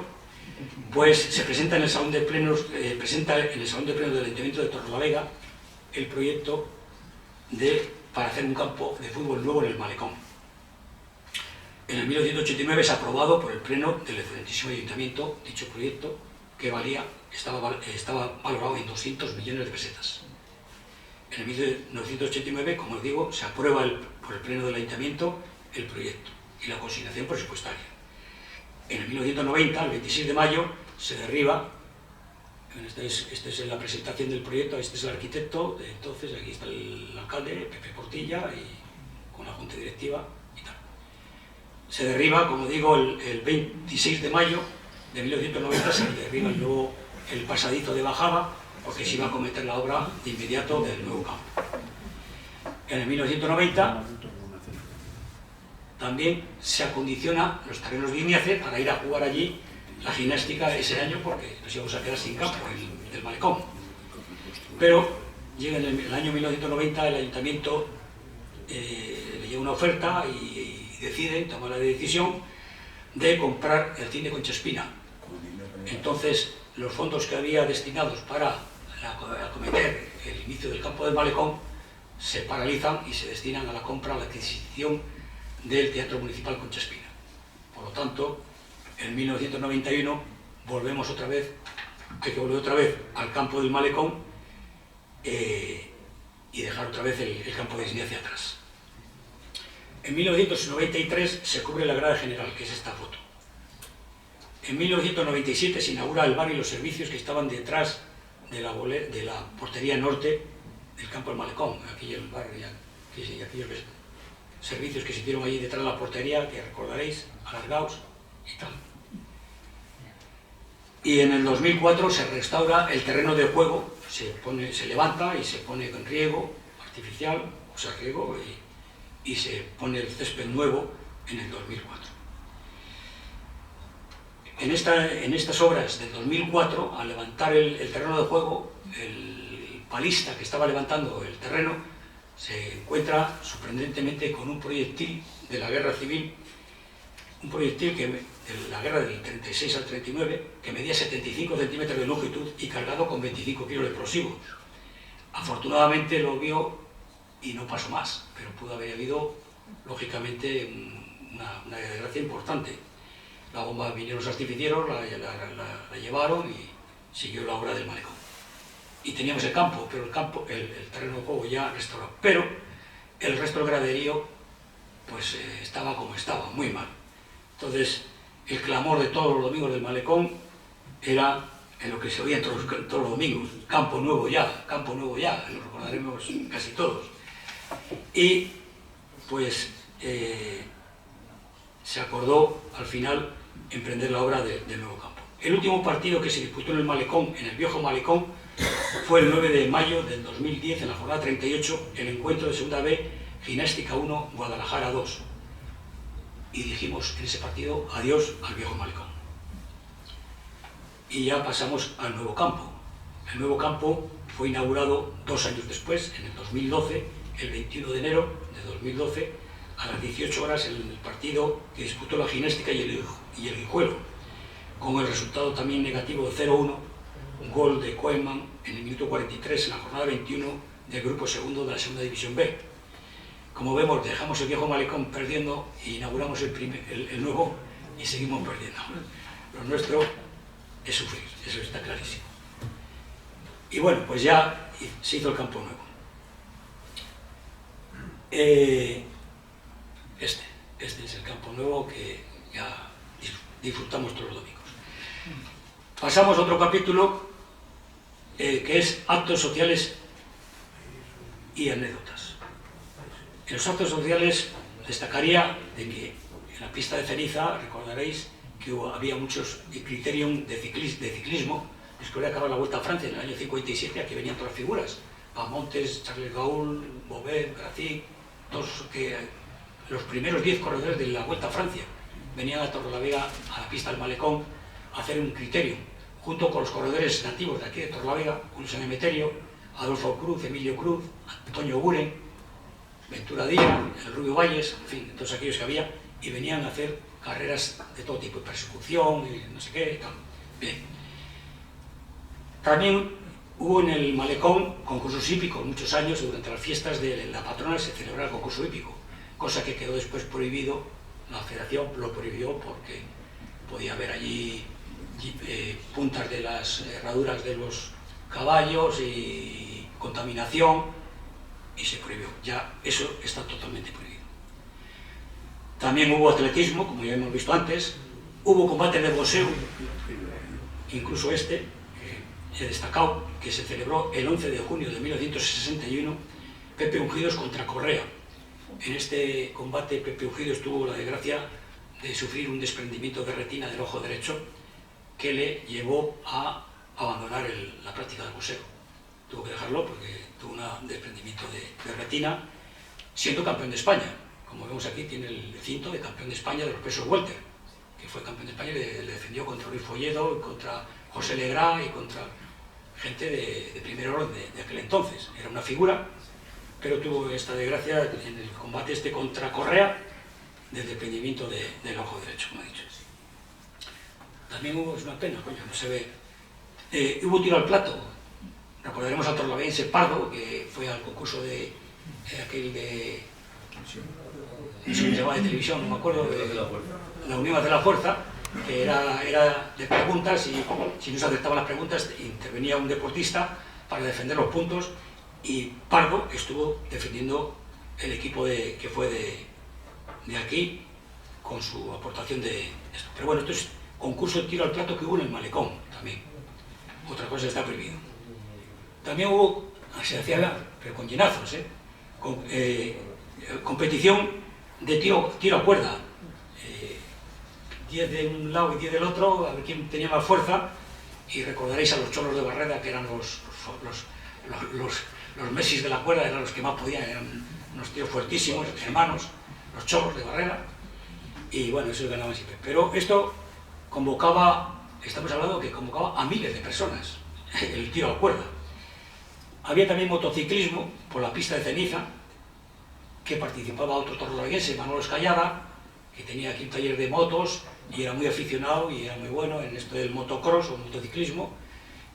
pues se presenta en el Salón de Plenos, del Ayuntamiento de Torrelavega el proyecto para hacer un campo de fútbol nuevo en el Malecón. En el 1989 es aprobado por el Pleno del excelentísimo Ayuntamiento dicho proyecto, que estaba valorado en 200 millones de pesetas. En el 1989, como os digo, se aprueba por el Pleno del Ayuntamiento el proyecto y la consignación presupuestaria. En el 1990, el 26 de mayo, se derriba. Esta es la presentación del proyecto, este es el arquitecto de entonces, aquí está el alcalde, Pepe Portilla, y con la junta directiva y tal. Se derriba, como digo, el 26 de mayo de 1990, se derriba el pasadizo de bajada, porque se iba a cometer la obra de inmediato del nuevo campo. En el 1990 también se acondiciona los terrenos de Íñiace para ir a jugar allí la gimnástica ese año, porque nos íbamos a quedar sin campo del Malecón. Pero llega en el año 1990, el Ayuntamiento le llega una oferta y deciden tomar la decisión de comprar el cine Concha Espina. Entonces, los fondos que había destinados para acometer el inicio del campo del Malecón se paralizan y se destinan a la compra, a la adquisición del Teatro Municipal Concha Espina. Por lo tanto, en 1991 volvemos otra vez, hay que volver otra vez al campo del Malecón y dejar otra vez el campo de Íñiace hacia atrás. En 1993 se cubre la grada general, que es esta foto. En 1997 se inaugura el bar y los servicios que estaban detrás de la portería norte del campo del Malecón. Aquí el bar y aquellos servicios que se hicieron allí detrás de la portería, que recordaréis, alargados y tal. Y en el 2004 se restaura el terreno de juego, se levanta y se pone con riego artificial, o sea, riego, y se pone el césped nuevo en el 2004. En estas obras del 2004, al levantar el terreno de juego, el palista que estaba levantando el terreno se encuentra sorprendentemente con un proyectil de la guerra civil, un proyectil de la guerra del 36 al 39, que medía 75 centímetros de longitud y cargado con 25 kilos de explosivos. Afortunadamente lo vio y no pasó más, pero pudo haber habido, lógicamente, una desgracia importante. La bomba, vinieron los artificieros, la llevaron y siguió la obra del Malecón. Y teníamos el campo, pero el terreno de juego ya restaurado. Pero el resto del graderío pues estaba como estaba, muy mal. Entonces, el clamor de todos los domingos del Malecón era en lo que se oía todos los domingos: campo nuevo ya, lo recordaremos casi todos. Y pues se acordó al final emprender la obra del nuevo campo. El último partido que se disputó en el Malecón, en el viejo Malecón, fue el 9 de mayo del 2010, en la jornada 38, el encuentro de Segunda B, Ginástica 1, Guadalajara 2. Y dijimos en ese partido adiós al viejo Malecón. Y ya pasamos al nuevo campo. El nuevo campo fue inaugurado 2 años después, en el 2012, el 21 de enero de 2012, a las 18 horas, en el partido que disputó la Ginástica y el Guijuelo, con el resultado también negativo de 0-1, un gol de Koeman en el minuto 43, en la jornada 21 del grupo segundo de la segunda división B. Como vemos, dejamos el viejo malecón perdiendo e inauguramos el nuevo y seguimos perdiendo. Lo nuestro es sufrir, eso está clarísimo. Y bueno, pues ya se hizo el campo nuevo. Este es el campo nuevo que ya disfrutamos todos los domingos. Pasamos a otro capítulo que es actos sociales y anécdotas. En los actos sociales destacaría de que en la pista de ceniza, recordaréis que había muchos criterium de ciclismo. Después de acabar la Vuelta a Francia en el año 57, aquí venían todas las figuras: Pamontes, Charles Gaul, Bobet, Gracic, todos los primeros 10 corredores de la Vuelta a Francia venían a Torrelavega, a la pista del Malecón, a hacer un criterium, junto con los corredores nativos de aquí de Torrelavega, Julio San Emeterio, Adolfo Cruz, Emilio Cruz, Antonio Guren, Ventura Díaz, el Rubio Valles, en fin, todos aquellos que había, y venían a hacer carreras de todo tipo, de persecución, y no sé qué, y tal. Bien. También hubo en el Malecón concursos hípicos muchos años. Durante las fiestas de la patrona se celebraba el concurso hípico, cosa que quedó después prohibido. La federación lo prohibió porque podía haber allí puntas de las herraduras de los caballos y contaminación, y se prohibió. Ya eso está totalmente prohibido. También hubo atletismo, como ya hemos visto antes. Hubo combate de boxeo, incluso he destacado, que se celebró el 11 de junio de 1961, Pepe Ungidos contra Correa. En este combate Pepe Ungidos tuvo la desgracia de sufrir un desprendimiento de retina del ojo derecho que le llevó a abandonar la práctica del boxeo. Tuvo que dejarlo porque tuvo un desprendimiento de retina, siendo campeón de España. Como vemos aquí, tiene el cinto de campeón de España de los pesos welter, que fue campeón de España y le defendió contra Luis Folledo, contra José Legrá y contra gente de primer orden de aquel entonces. Era una figura, pero tuvo esta desgracia en el combate contra Correa del desprendimiento del ojo derecho, como he dicho. También hubo, es una pena, coño, no se ve. Hubo tiro al plato. Recordaremos al torlaveguense Pardo, que fue al concurso de aquel de televisión, no me acuerdo, de la Unión de la Fuerza, que era de preguntas, y si no se aceptaban las preguntas intervenía un deportista para defender los puntos, y Pardo estuvo defendiendo el equipo que fue de aquí, con su aportación de esto. Pero bueno, esto es concurso de tiro al plato que hubo en el Malecón también. Otra cosa está prohibido. También hubo, se hacía, pero con llenazos, competición de tiro a cuerda. 10 de un lado y 10 del otro, a ver quién tenía más fuerza. Y recordaréis a los cholos de Barreda, que eran los Messis de la cuerda, eran los que más podían, eran unos tíos fuertísimos, hermanos, los cholos de Barreda. Y bueno, eso ganaban siempre. Pero esto convocaba, estamos hablando que convocaba a miles de personas, el tiro a cuerda. Había también motociclismo por la pista de ceniza, que participaba otro torlaveguense, Manolo Escallada, que tenía aquí un taller de motos y era muy aficionado y era muy bueno en esto del motocross o motociclismo,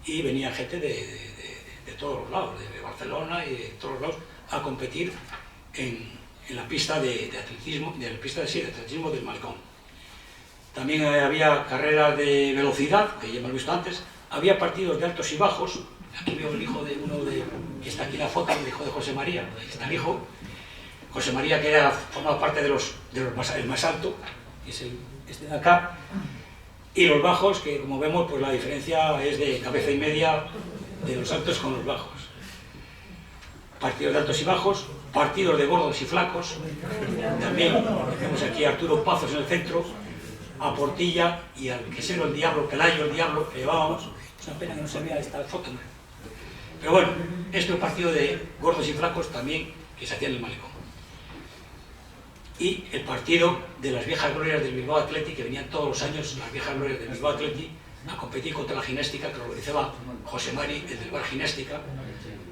y venía gente de todos los lados, de Barcelona y de todos los lados, a competir en la pista de atletismo, de atletismo del Malecón. También había carreras de velocidad, que ya hemos visto antes. Había partidos de altos y bajos. Aquí veo el hijo de uno que está aquí en la foto, el hijo de José María. Ahí está el hijo. José María, que formaba parte el más alto, que es este de acá. Y los bajos, que como vemos, pues la diferencia es de cabeza y media de los altos con los bajos. Partidos de altos y bajos, partidos de gordos y flacos. También tenemos aquí a Arturo Pazos en el centro, a Portilla y al quesero el Diablo, Pelayo el Diablo, que llevábamos. Es una pena que no se vea esta foto. Pero bueno, este es un partido de gordos y flacos también que se hacía en el Malecón. Y el partido de las viejas glorias del Bilbao Athletic, que venían todos los años las viejas glorias del Bilbao Athletic a competir contra la ginéstica, que lo organizaba José Mari, el del bar Ginéstica.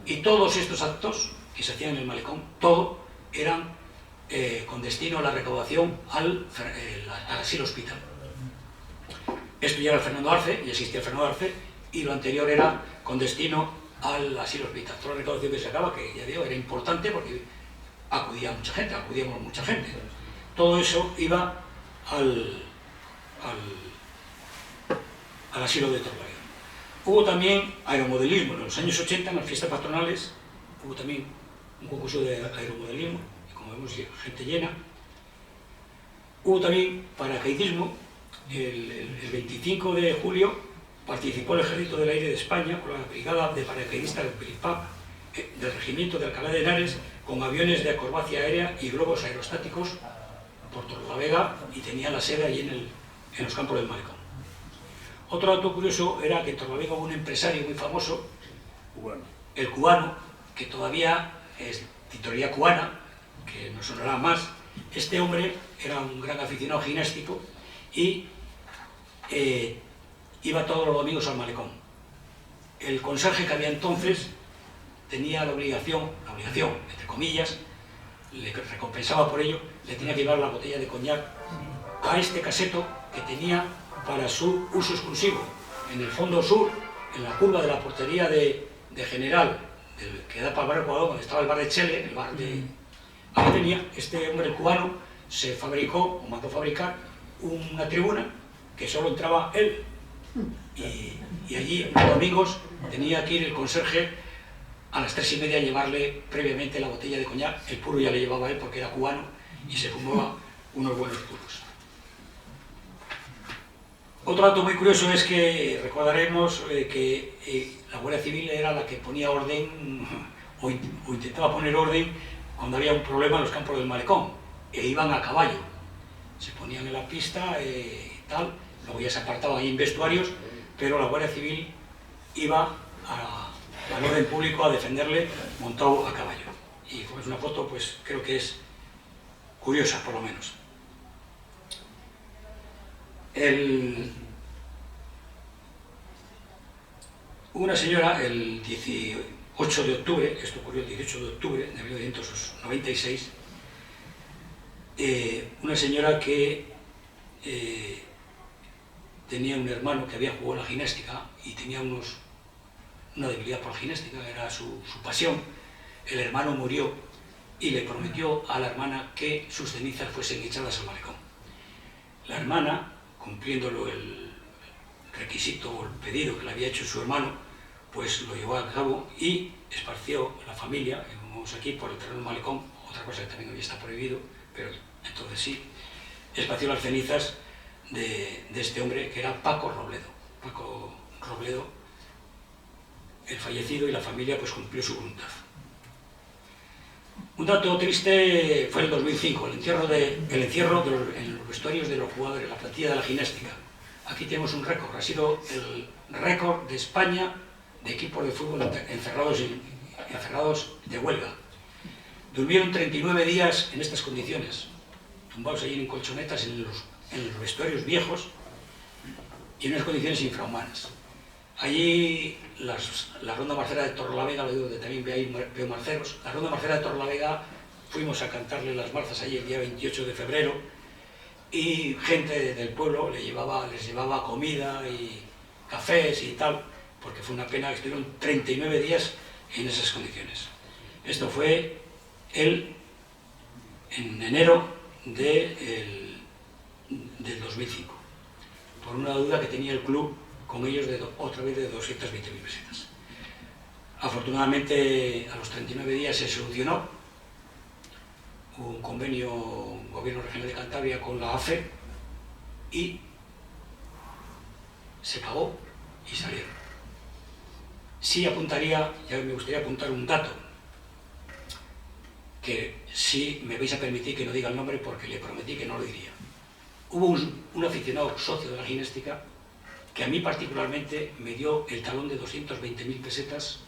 Y todos estos actos que se hacían en el Malecón, todo eran con destino a la recaudación al asilo hospital. Esto ya era Fernando Arce, ya existía Fernando Arce, y lo anterior era con destino al asilo hospital. Toda la recaudación que se sacaba, que ya digo, era importante porque acudía mucha gente, acudíamos mucha gente. Todo eso iba al asilo de Torrelavega. Hubo también aeromodelismo. En los años 80, en las fiestas patronales, hubo también un concurso de aeromodelismo, y como vemos, gente llena. Hubo también paracaidismo. El 25 de julio participó el Ejército del Aire de España con la Brigada de Paracaidistas del PRIPAP, del Regimiento de Alcalá de Henares, con aviones de acrobacia aérea y globos aerostáticos por Torrelavega, y tenía la sede allí en los campos del Malecón. Otro dato curioso era que en Torrelavega hubo un empresario muy famoso, el cubano, que todavía es titularidad cubana, que nos sonará más. Este hombre era un gran aficionado ginástico y iba todos los domingos al Malecón. El conserje que había entonces tenía la obligación, entre comillas, le recompensaba por ello, le tenía que llevar la botella de coñac a este caseto que tenía para su uso exclusivo. En el fondo sur, en la curva de la portería de General, que da para el barrio Ecuador, donde estaba el bar de Chele, el bar de... Ahí tenía este hombre, el cubano, se fabricó, o mandó fabricar, una tribuna que solo entraba él. Y allí, los domingos, tenía que ir el conserje a las 3:30 a llevarle previamente la botella de coñac. El puro ya le llevaba él porque era cubano y se fumaba unos buenos puros. Otro dato muy curioso es que recordaremos que la Guardia Civil era la que ponía orden, o intentaba poner orden, cuando había un problema en los campos del Malecón, e iban a caballo. Se ponían en la pista y tal, luego ya se apartaban ahí en vestuarios, pero la Guardia Civil iba al orden público a defenderle montado a caballo. Y como es una foto, pues creo que es curiosa, por lo menos. Una señora, el 18 de octubre, esto ocurrió el 18 de octubre de 1996, una señora que tenía un hermano que había jugado a la gimnástica y tenía una debilidad por la gimnástica, era su pasión. El hermano murió y le prometió a la hermana que sus cenizas fuesen echadas al Malecón. La hermana, cumpliéndolo el requisito o el pedido que le había hecho su hermano, pues lo llevó a cabo y esparció la familia, vamos aquí por el terreno del Malecón, otra cosa que también hoy está prohibido, pero entonces sí, esparció las cenizas de este hombre que era Paco Robledo. Paco Robledo, el fallecido, y la familia pues cumplió su voluntad. Un dato triste fue el 2005, el encierro en los vestuarios de los jugadores, la plantilla de la gimnástica. Aquí tenemos un récord, ha sido el récord de España de equipos de fútbol encerrados de huelga. Durmieron 39 días en estas condiciones, tumbados allí en colchonetas en los vestuarios viejos y en unas condiciones infrahumanas. Allí la Ronda Marcera de Torrelavega, donde también veo marceros, la Ronda Marcera de Torrelavega, fuimos a cantarle las marzas allí el día 28 de febrero y gente del pueblo les llevaba comida y cafés y tal, porque fue una pena que estuvieron 39 días en esas condiciones. Esto fue en enero del 2005, por una deuda que tenía el club con ellos otra vez de 220.000 pesetas. Afortunadamente, a los 39 días se solucionó. Hubo un convenio Gobierno Regional de Cantabria con la AFE y se pagó y salieron. Sí apuntaría, ya me gustaría apuntar un dato, que sí me vais a permitir que no diga el nombre porque le prometí que no lo diría. Hubo un aficionado socio de la gimnástica que a mí particularmente me dio el talón de 220.000 pesetas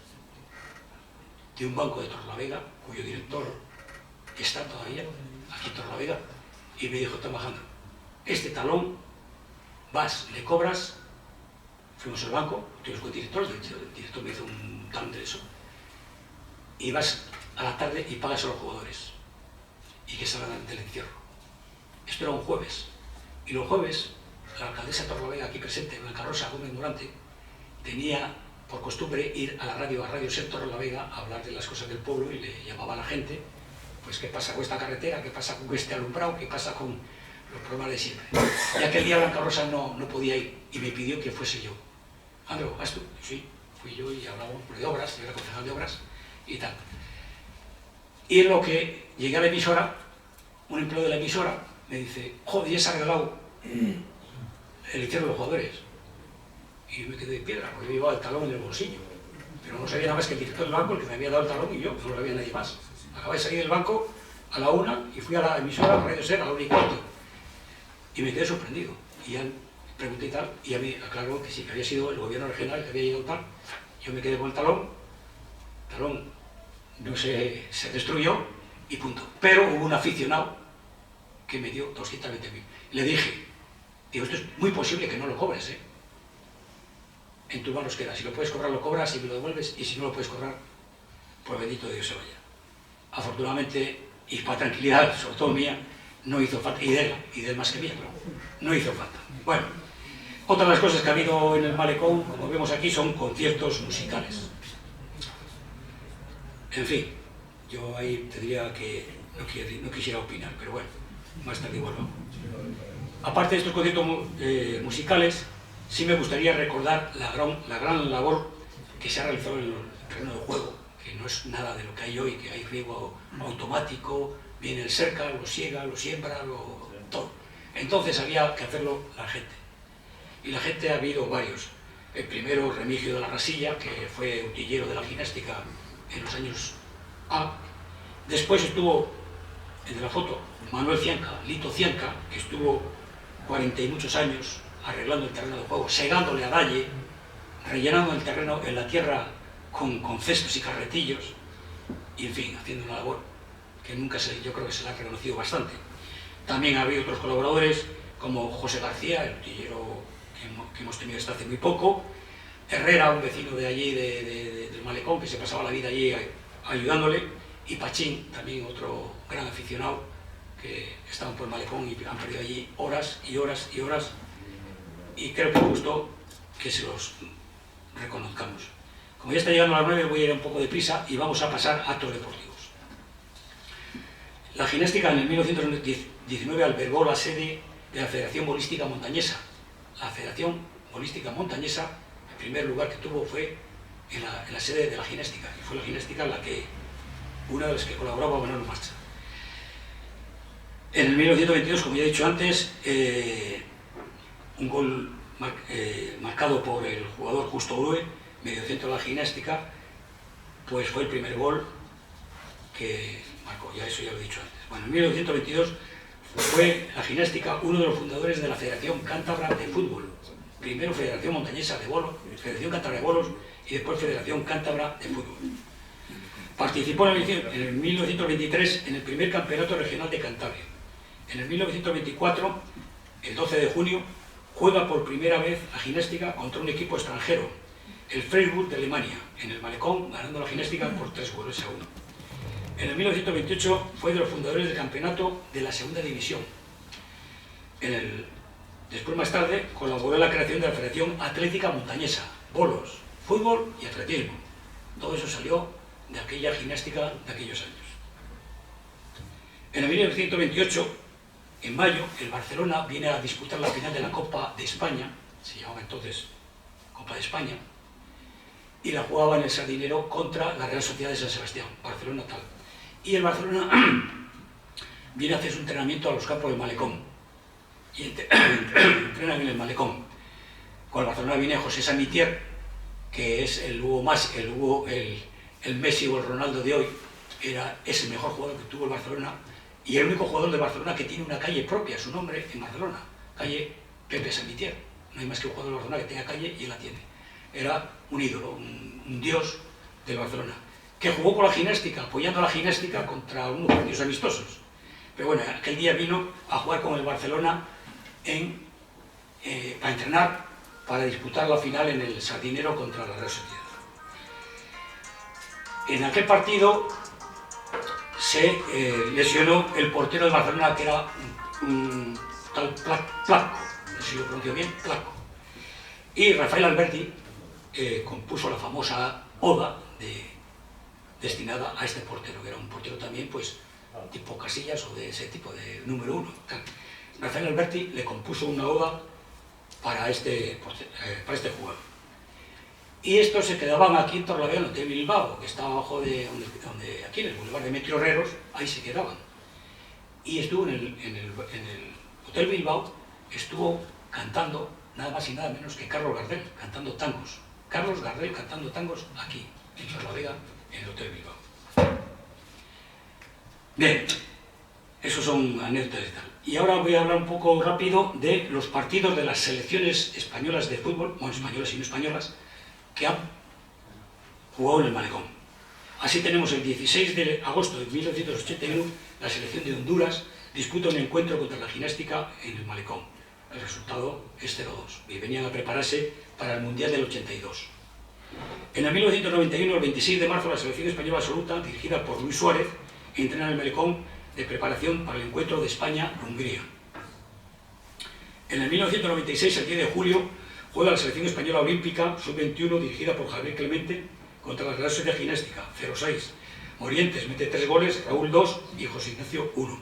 de un banco de Torrelavega, cuyo director está todavía aquí en Torrelavega, y me dijo: toma, Alejandro, este talón vas, le cobras. Fuimos al banco, tuvimos con el director me hizo un talón de eso, y vas a la tarde y pagas a los jugadores y que salgan del encierro. Esto era un jueves, y los jueves la alcaldesa de Torrelavega, aquí presente, Blanca Rosa Gómez Morante, tenía por costumbre ir a la radio, a Radio Ser Torrelavega, a hablar de las cosas del pueblo, y le llamaba a la gente pues qué pasa con esta carretera, qué pasa con este alumbrado, qué pasa con los problemas de siempre. Y aquel día Blanca Rosa no podía ir y me pidió que fuese yo. Andreu, ¿vas tú? Sí, fui yo y hablamos de obras, yo era concejal de obras y tal. Y en lo que llegué a la emisora, un empleado de la emisora me dice, joder, ya se ha regalado el entierro de los jugadores. Y yo me quedé de piedra, porque yo llevaba el talón en el bolsillo. Pero no sabía nada más que el director del banco, el que me había dado el talón, y yo, no lo había nadie más. Acabé de salir del banco a la 1 y fui a la emisora, a Radio Ser, a la 1:15. Y me quedé sorprendido. Y ya pregunté y tal, y ya me aclaró que sí, que había sido el gobierno regional el que había llegado tal. Yo me quedé con el talón no se destruyó y punto. Pero hubo un aficionado que me dio 220.000. Le dije, digo, esto es muy posible que no lo cobres, ¿eh? En tus manos queda. Si lo puedes cobrar, lo cobras y me lo devuelves, y si no lo puedes cobrar, pues bendito de Dios se vaya. Afortunadamente, y para tranquilidad, sobre todo mía, no hizo falta, y de él más que mía, pero no hizo falta. Bueno, otra de las cosas que ha habido en el Malecón, como vemos aquí, son conciertos musicales. En fin, yo ahí te diría que no quisiera opinar, pero bueno, más tarde igual vamos. Aparte de estos conciertos musicales, sí me gustaría recordar la gran labor que se ha realizado en el terreno de juego, que no es nada de lo que hay hoy, que hay riego automático, viene el cerca, lo siega, lo siembra, todo. Entonces había que hacerlo la gente. Y la gente ha habido varios. El primero, Remigio de la Rasilla, que fue utillero de la gimnástica en los años A. Después estuvo, el de la foto, Manuel Cianca, Lito Cianca, que estuvo 40 y muchos años arreglando el terreno de juego, segándole a dalle, rellenando el terreno en la tierra con cestos y carretillos, y en fin, haciendo una labor que yo creo que se le ha reconocido bastante. También ha habido otros colaboradores, como José García, el utillero que hemos tenido hasta hace muy poco, Herrera, un vecino de allí, del Malecón, que se pasaba la vida allí ayudándole, y Pachín, también otro gran aficionado, que estaban por el Malecón y han perdido allí horas y horas y horas, y creo que es justo que se los reconozcamos. Como ya está llegando a las 9, voy a ir un poco de prisa y vamos a pasar a actos deportivos. La gimnástica en el 1919 albergó la sede de la Federación Bolística Montañesa. La Federación Bolística Montañesa, el primer lugar que tuvo fue en la sede de la gimnástica, y fue la gimnástica una de las que colaboraba Manolo Marcha. En el 1922, como ya he dicho antes, un gol marcado por el jugador Justo Urue, mediocentro de la gimnástica, pues fue el primer gol que marcó, eso ya lo he dicho antes. Bueno, en 1922 fue la gimnástica uno de los fundadores de la Federación Cántabra de Fútbol, primero Federación Montañesa de Bolos, Federación Cántabra de Bolos y después Federación Cántabra de Fútbol. Participó en el 1923 en el primer campeonato regional de Cantabria. En el 1924, el 12 de junio, juega por primera vez la gimnástica contra un equipo extranjero, el Freiburg de Alemania, en el Malecón, ganando la gimnástica por 3-1. En el 1928 fue de los fundadores del campeonato de la segunda división. Después, más tarde, colaboró en la creación de la Federación Atlética Montañesa, bolos, fútbol y atletismo. Todo eso salió de aquella gimnástica de aquellos años. En el 1928, en mayo, el Barcelona viene a disputar la final de la Copa de España, se llamaba entonces Copa de España, y la jugaba en el Sardinero contra la Real Sociedad de San Sebastián, Barcelona tal. Y el Barcelona viene a hacer su entrenamiento a los campos del Malecón, y entrenan en el Malecón. Con el Barcelona viene José Samitier, que es el Messi o el Ronaldo de hoy, es el mejor jugador que tuvo el Barcelona, y el único jugador de Barcelona que tiene una calle propia, su nombre, en Barcelona, calle Pepe Samitier. No hay más que un jugador de Barcelona que tenga calle y él la tiene. Era un ídolo, un dios del Barcelona, que jugó con la gimnástica, apoyando a la gimnástica contra unos partidos amistosos. Pero bueno, aquel día vino a jugar con el Barcelona para entrenar, para disputar la final en el Sardinero contra la Real Sociedad. En aquel partido se lesionó el portero de Barcelona, que era un tal Placco, no sé si lo pronuncio bien, Placco. Y Rafael Alberti compuso la famosa oda destinada a este portero, que era un portero también pues tipo Casillas o de ese tipo de número 1. Rafael Alberti le compuso una oda para este jugador. Y estos se quedaban aquí en Torrelavega, en el Hotel Bilbao, que estaba abajo de aquí en el Boulevard Demetrio Herreros, ahí se quedaban. Y estuvo en el Hotel Bilbao, estuvo cantando nada más y nada menos que Carlos Gardel, cantando tangos. Carlos Gardel cantando tangos aquí, en Torrelavega, en el Hotel Bilbao. Bien, esos son anécdotas y tal. Y ahora voy a hablar un poco rápido de los partidos de las selecciones españolas de fútbol, bueno, españolas y no españolas, que han jugado en el Malecón. Así tenemos el 16 de agosto de 1981, la selección de Honduras disputa un encuentro contra la Gimnástica en el Malecón. El resultado es 0-2 y venían a prepararse para el Mundial del 82. En el 1991, el 26 de marzo, la selección española absoluta, dirigida por Luis Suárez, entrena en el Malecón de preparación para el encuentro de España-Hungría. En el 1996, el 10 de julio, juega la selección española olímpica sub-21 dirigida por Javier Clemente contra la Real Sociedad de Gimnástica, 0-6. Morientes mete 3 goles, Raúl 2 y José Ignacio 1.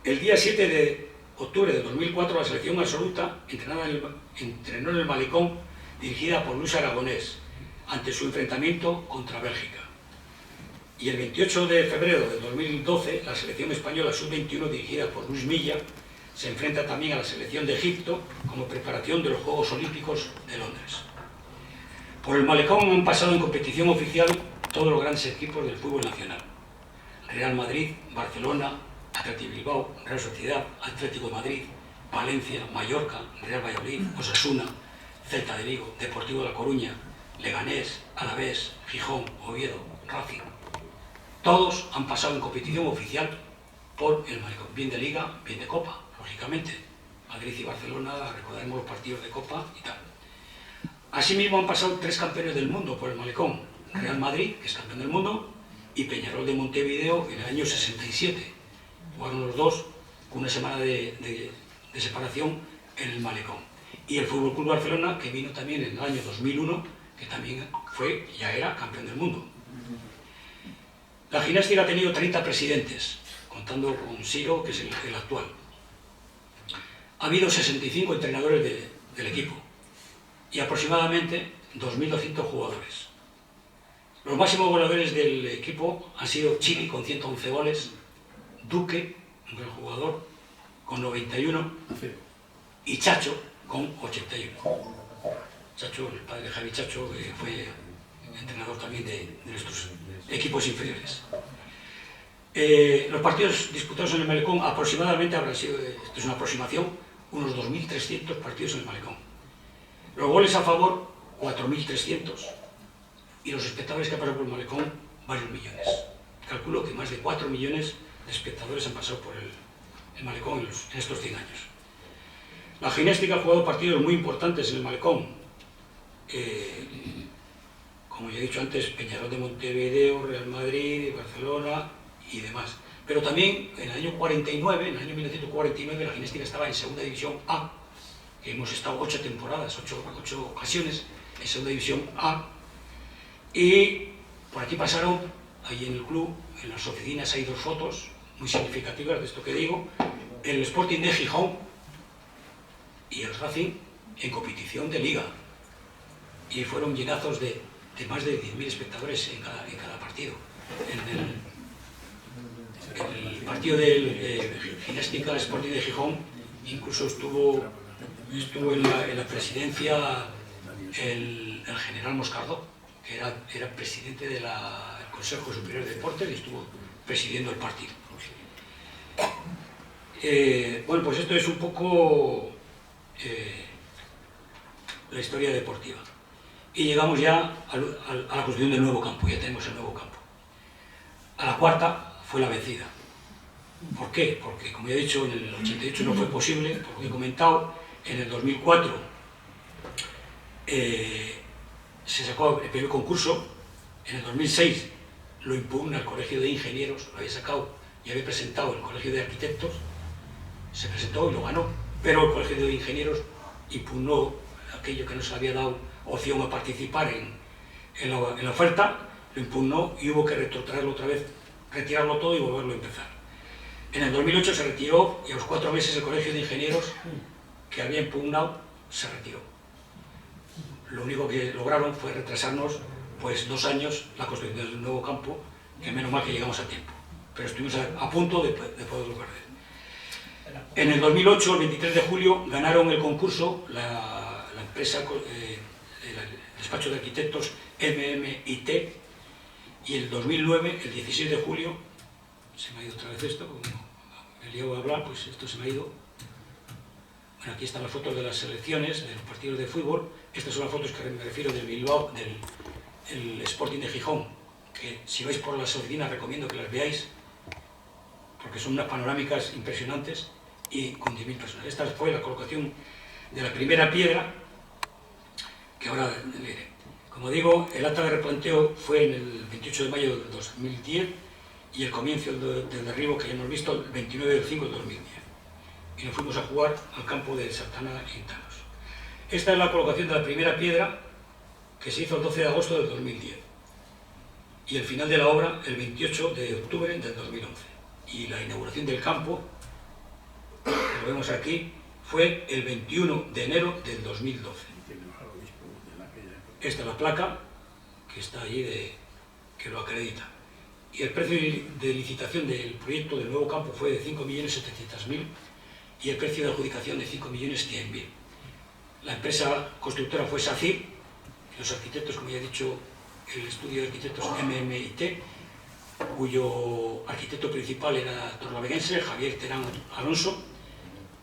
El día 7 de octubre de 2004, la selección absoluta entrenó en el Malecón dirigida por Luis Aragonés ante su enfrentamiento contra Bélgica. Y el 28 de febrero de 2012, la selección española sub-21 dirigida por Luis Milla se enfrenta también a la selección de Egipto como preparación de los Juegos Olímpicos de Londres. Por el Malecón han pasado en competición oficial todos los grandes equipos del fútbol nacional: Real Madrid, Barcelona, Athletic Bilbao, Real Sociedad, Atlético de Madrid, Valencia, Mallorca, Real Valladolid, Osasuna, Celta de Vigo, Deportivo de La Coruña, Leganés, Alavés, Gijón, Oviedo, Racing. Todos han pasado en competición oficial por el Malecón, bien de Liga, bien de Copa, lógicamente. Madrid y Barcelona, recordaremos los partidos de Copa y tal. Asimismo han pasado 3 campeones del mundo por el Malecón: Real Madrid, que es campeón del mundo, y Peñarol de Montevideo en el año 67. Jugaron los dos con una semana de separación en el Malecón. Y el Fútbol Club Barcelona, que vino también en el año 2001, que también ya era campeón del mundo. La gimnástica ha tenido 30 presidentes, contando con Siro, que es el actual. Ha habido 65 entrenadores del equipo y aproximadamente 2.200 jugadores. Los máximos goleadores del equipo han sido Chili con 111 goles, Duque, un gran jugador, con 91, y Chacho con 81. Chacho, el padre de Javi Chacho, que fue entrenador también de nuestros equipos inferiores. Los partidos disputados en el Malecón aproximadamente habrán sido, esto es una aproximación, unos 2.300 partidos en el Malecón. Los goles a favor, 4.300. Y los espectadores que han pasado por el Malecón, varios millones. Calculo que más de 4 millones de espectadores han pasado por el Malecón en estos 100 años. La gimnástica ha jugado partidos muy importantes en el Malecón. Como ya he dicho antes, Peñarol de Montevideo, Real Madrid, Barcelona y demás. Pero también en el año 49, en el año 1949, la gimnástica estaba en Segunda División A, que hemos estado 8 temporadas, 8 ocasiones en Segunda División A. Y por aquí pasaron, ahí en el club, en las oficinas hay 2 fotos muy significativas de esto que digo: el Sporting de Gijón y el Racing en competición de Liga. Y fueron llenazos de más de 10.000 espectadores en cada partido. En el partido de gimnástica Sporting de Gijón incluso estuvo en la presidencia el general Moscardó, que era presidente del Consejo Superior de Deportes y estuvo presidiendo el partido. Bueno, pues esto es un poco la historia deportiva. Y llegamos ya a la construcción del nuevo campo. Ya tenemos el nuevo campo. A la cuarta fue la vencida. ¿Por qué? Porque, como ya he dicho, en el 88 no fue posible, por lo que he comentado. En el 2004 se sacó el primer concurso. En el 2006 lo impugna el Colegio de Ingenieros, lo había sacado y había presentado el Colegio de Arquitectos, se presentó y lo ganó, pero el Colegio de Ingenieros impugnó aquello que no se había dado opción a participar en la oferta, lo impugnó y hubo que retrotraerlo otra vez retirarlo todo y volverlo a empezar. En el 2008 se retiró y a los 4 meses el Colegio de Ingenieros, que había impugnado, se retiró. Lo único que lograron fue retrasarnos pues 2 años la construcción del nuevo campo, que menos mal que llegamos a tiempo, pero estuvimos a punto de poderlo perder. En el 2008, el 23 de julio, ganaron el concurso la empresa, el despacho de arquitectos MMIT, y el 2009, el 16 de julio, se me ha ido otra vez esto, como me lío a hablar, pues esto se me ha ido. Bueno, aquí están las fotos de las selecciones, de los partidos de fútbol. Estas son las fotos que me refiero del Bilbao, del Sporting de Gijón, que si vais por las oficinas recomiendo que las veáis, porque son unas panorámicas impresionantes y con 10.000 personas. Esta fue la colocación de la primera piedra, que ahora leeré. Como digo, el acta de replanteo fue en el 28 de mayo de 2010 y el comienzo del derribo, que ya hemos visto, el 29 de 5 de 2010. Y nos fuimos a jugar al campo de Santana en Tanos. Esta es la colocación de la primera piedra, que se hizo el 12 de agosto del 2010. Y el final de la obra el 28 de octubre del 2011. Y la inauguración del campo, que lo vemos aquí, fue el 21 de enero del 2012. Esta es la placa que está allí, que lo acredita. Y el precio de licitación del proyecto del nuevo campo fue de 5.700.000 y el precio de adjudicación de 5.100.000. La empresa constructora fue SACIR, los arquitectos, como ya he dicho, el estudio de arquitectos MMIT, cuyo arquitecto principal era torlaveguense, Javier Terán Alonso,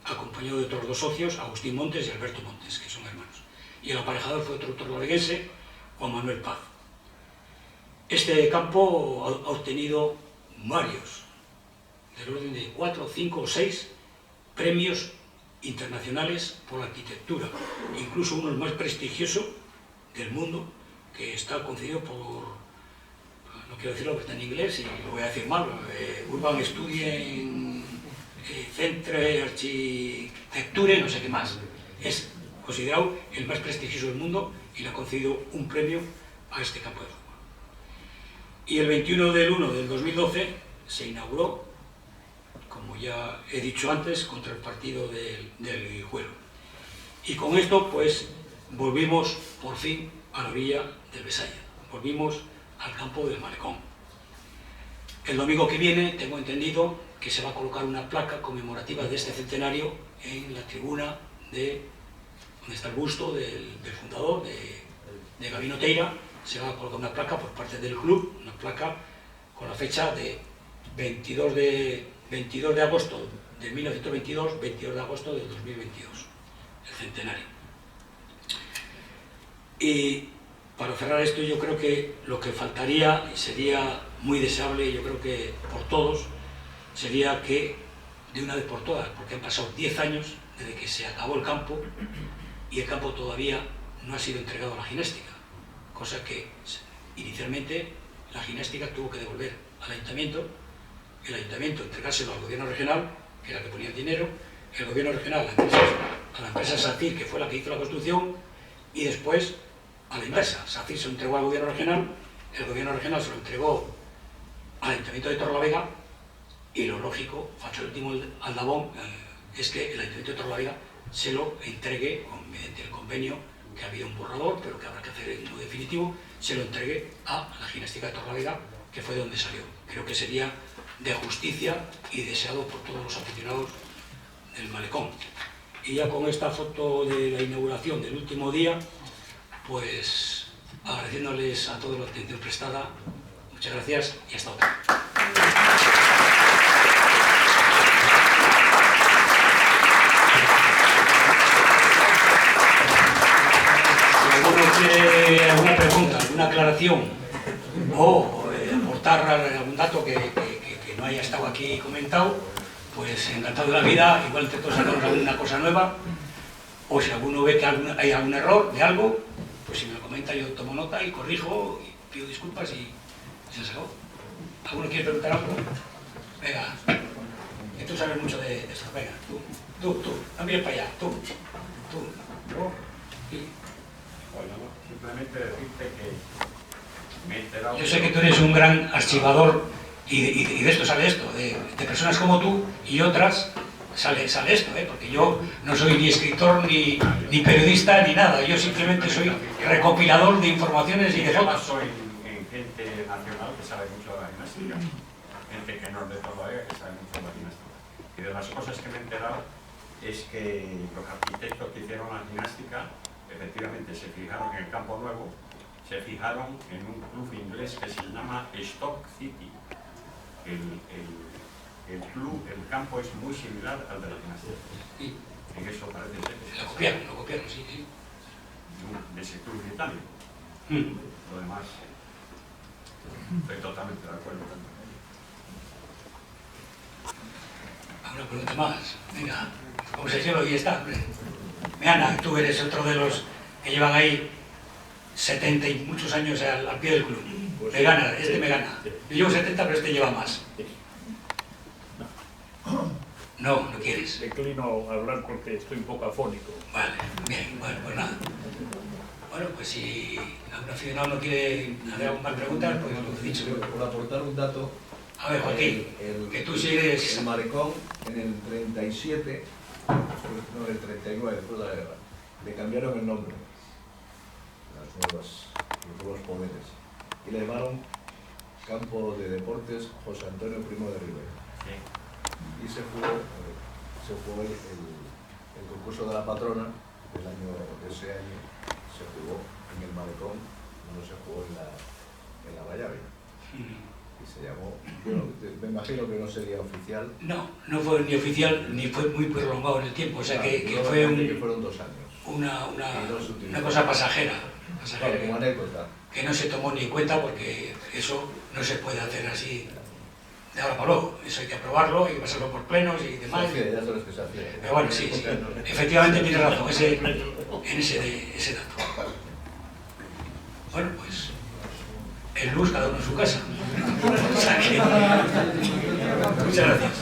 acompañado de otros 2 socios, Agustín Montes y Alberto Montes, que son hermanos. Y el aparejador fue otro torlaveguense, Juan Manuel Paz. Este campo ha obtenido varios, del orden de 4, 5 o 6 premios internacionales por la arquitectura, incluso uno el más prestigioso del mundo, que está concedido por, no quiero decirlo porque está en inglés y lo voy a decir mal, Urban Studien Centre Architecture, no sé qué más. Es considerado el más prestigioso del mundo y le ha concedido un premio a este campo de fútbol. Y el 21 del 1 del 2012 se inauguró, como ya he dicho antes, contra el partido del Guijuelo. Y con esto, pues, volvimos por fin a la orilla del Besaya. Volvimos al campo del Malecón. El domingo que viene, tengo entendido que se va a colocar una placa conmemorativa de este centenario en la tribuna donde está el busto del fundador, de Gabino Teira. Se va a colocar una placa por parte del club, una placa con la fecha de 22 de agosto de 1922, 22 de agosto del 2022, el centenario. Y para cerrar esto, yo creo que lo que faltaría, y sería muy deseable, yo creo que por todos, sería que de una vez por todas, porque han pasado 10 años desde que se acabó el campo y el campo todavía no ha sido entregado a la gimnástica, cosa que inicialmente la gimnástica tuvo que devolver al ayuntamiento, el ayuntamiento entregárselo al gobierno regional, que era el que ponía el dinero, el gobierno regional a la empresa SACIR, que fue la que hizo la construcción, y después a la inversa. SACIR se lo entregó al gobierno regional, el gobierno regional se lo entregó al ayuntamiento de Torrelavega, y lo lógico, facho el último aldabón, es que el ayuntamiento de Torrelavega se lo entregue, mediante el convenio, que ha habido un borrador, pero que habrá que hacer en lo definitivo, se lo entregue a la gimnástica de Torrelavega, que fue de donde salió. Creo que sería de justicia y deseado por todos los aficionados del Malecón. Y ya con esta foto de la inauguración del último día, pues agradeciéndoles a todos la atención prestada. Muchas gracias y hasta otra. Si alguno quiere alguna pregunta, alguna aclaración o aportar algún dato que no haya estado aquí comentado, pues encantado de la vida, igual entre todos sacamos alguna cosa nueva, o si alguno ve que hay algún error de algo, pues si me lo comenta yo tomo nota y corrijo y pido disculpas y se acabó. ¿Alguno quiere preguntar algo? Venga, que tú sabes mucho de esto, venga, tú, no mires para allá, tú. Sí. Bueno, simplemente decirte que me he enterado... Yo sé que tú eres un gran archivador Y de esto sale esto, de personas como tú y otras sale esto, porque yo no soy ni escritor, ni periodista, ni nada. Yo simplemente soy recopilador de informaciones y de fotos. Soy gente nacional que sabe mucho de la gimnástica, gente que no es de Torrelavega que sabe mucho de la gimnástica. Y de las cosas que me he enterado es que los arquitectos que hicieron la gimnástica efectivamente se fijaron en el Campo Nuevo, se fijaron en un club inglés que se llama Stoke City. El campo es muy similar al de la gimnástica. Sí. En eso parece ser que Lo copiaron, sí. de ese club de Italia. Lo demás, estoy totalmente de acuerdo. Una pregunta más. Venga, como se lleva y está, hombre. Ana, tú eres otro de los que llevan ahí 70 y muchos años al pie del club. Pues me gana, me gana. Yo llevo 70, pero este lleva más. No quieres. Declino hablar porque estoy un poco afónico. Vale, bien, bueno, pues nada. Bueno, pues si algún aficionado no quiere hacer alguna pregunta, pues lo que he dicho. Por aportar un dato. A ver, Joaquín, que tú sigues... El Malecón, en el 37, no, en el 39, después de la guerra, le cambiaron el nombre, los nuevos poderes, y le llamaron Campo de Deportes José Antonio Primo de Rivera. Sí. Y se jugó el concurso de la patrona de ese año, se jugó en el Malecón, no se jugó en la Vallavia. Y se llamó, bueno, me imagino que no sería oficial. No fue ni oficial ni fue muy prolongado en el tiempo, o sea que fue que fueron 2 años. Una cosa pasajera, Claro, como anécdota. Que no se tomó ni en cuenta porque eso no se puede hacer así de ahora para luego. Eso hay que aprobarlo, hay que pasarlo por plenos y demás. Ya sabes que se hacía. Pero bueno, sí, efectivamente tiene razón en ese dato. Bueno, pues el luz cada uno en su casa. O sea que, muchas gracias.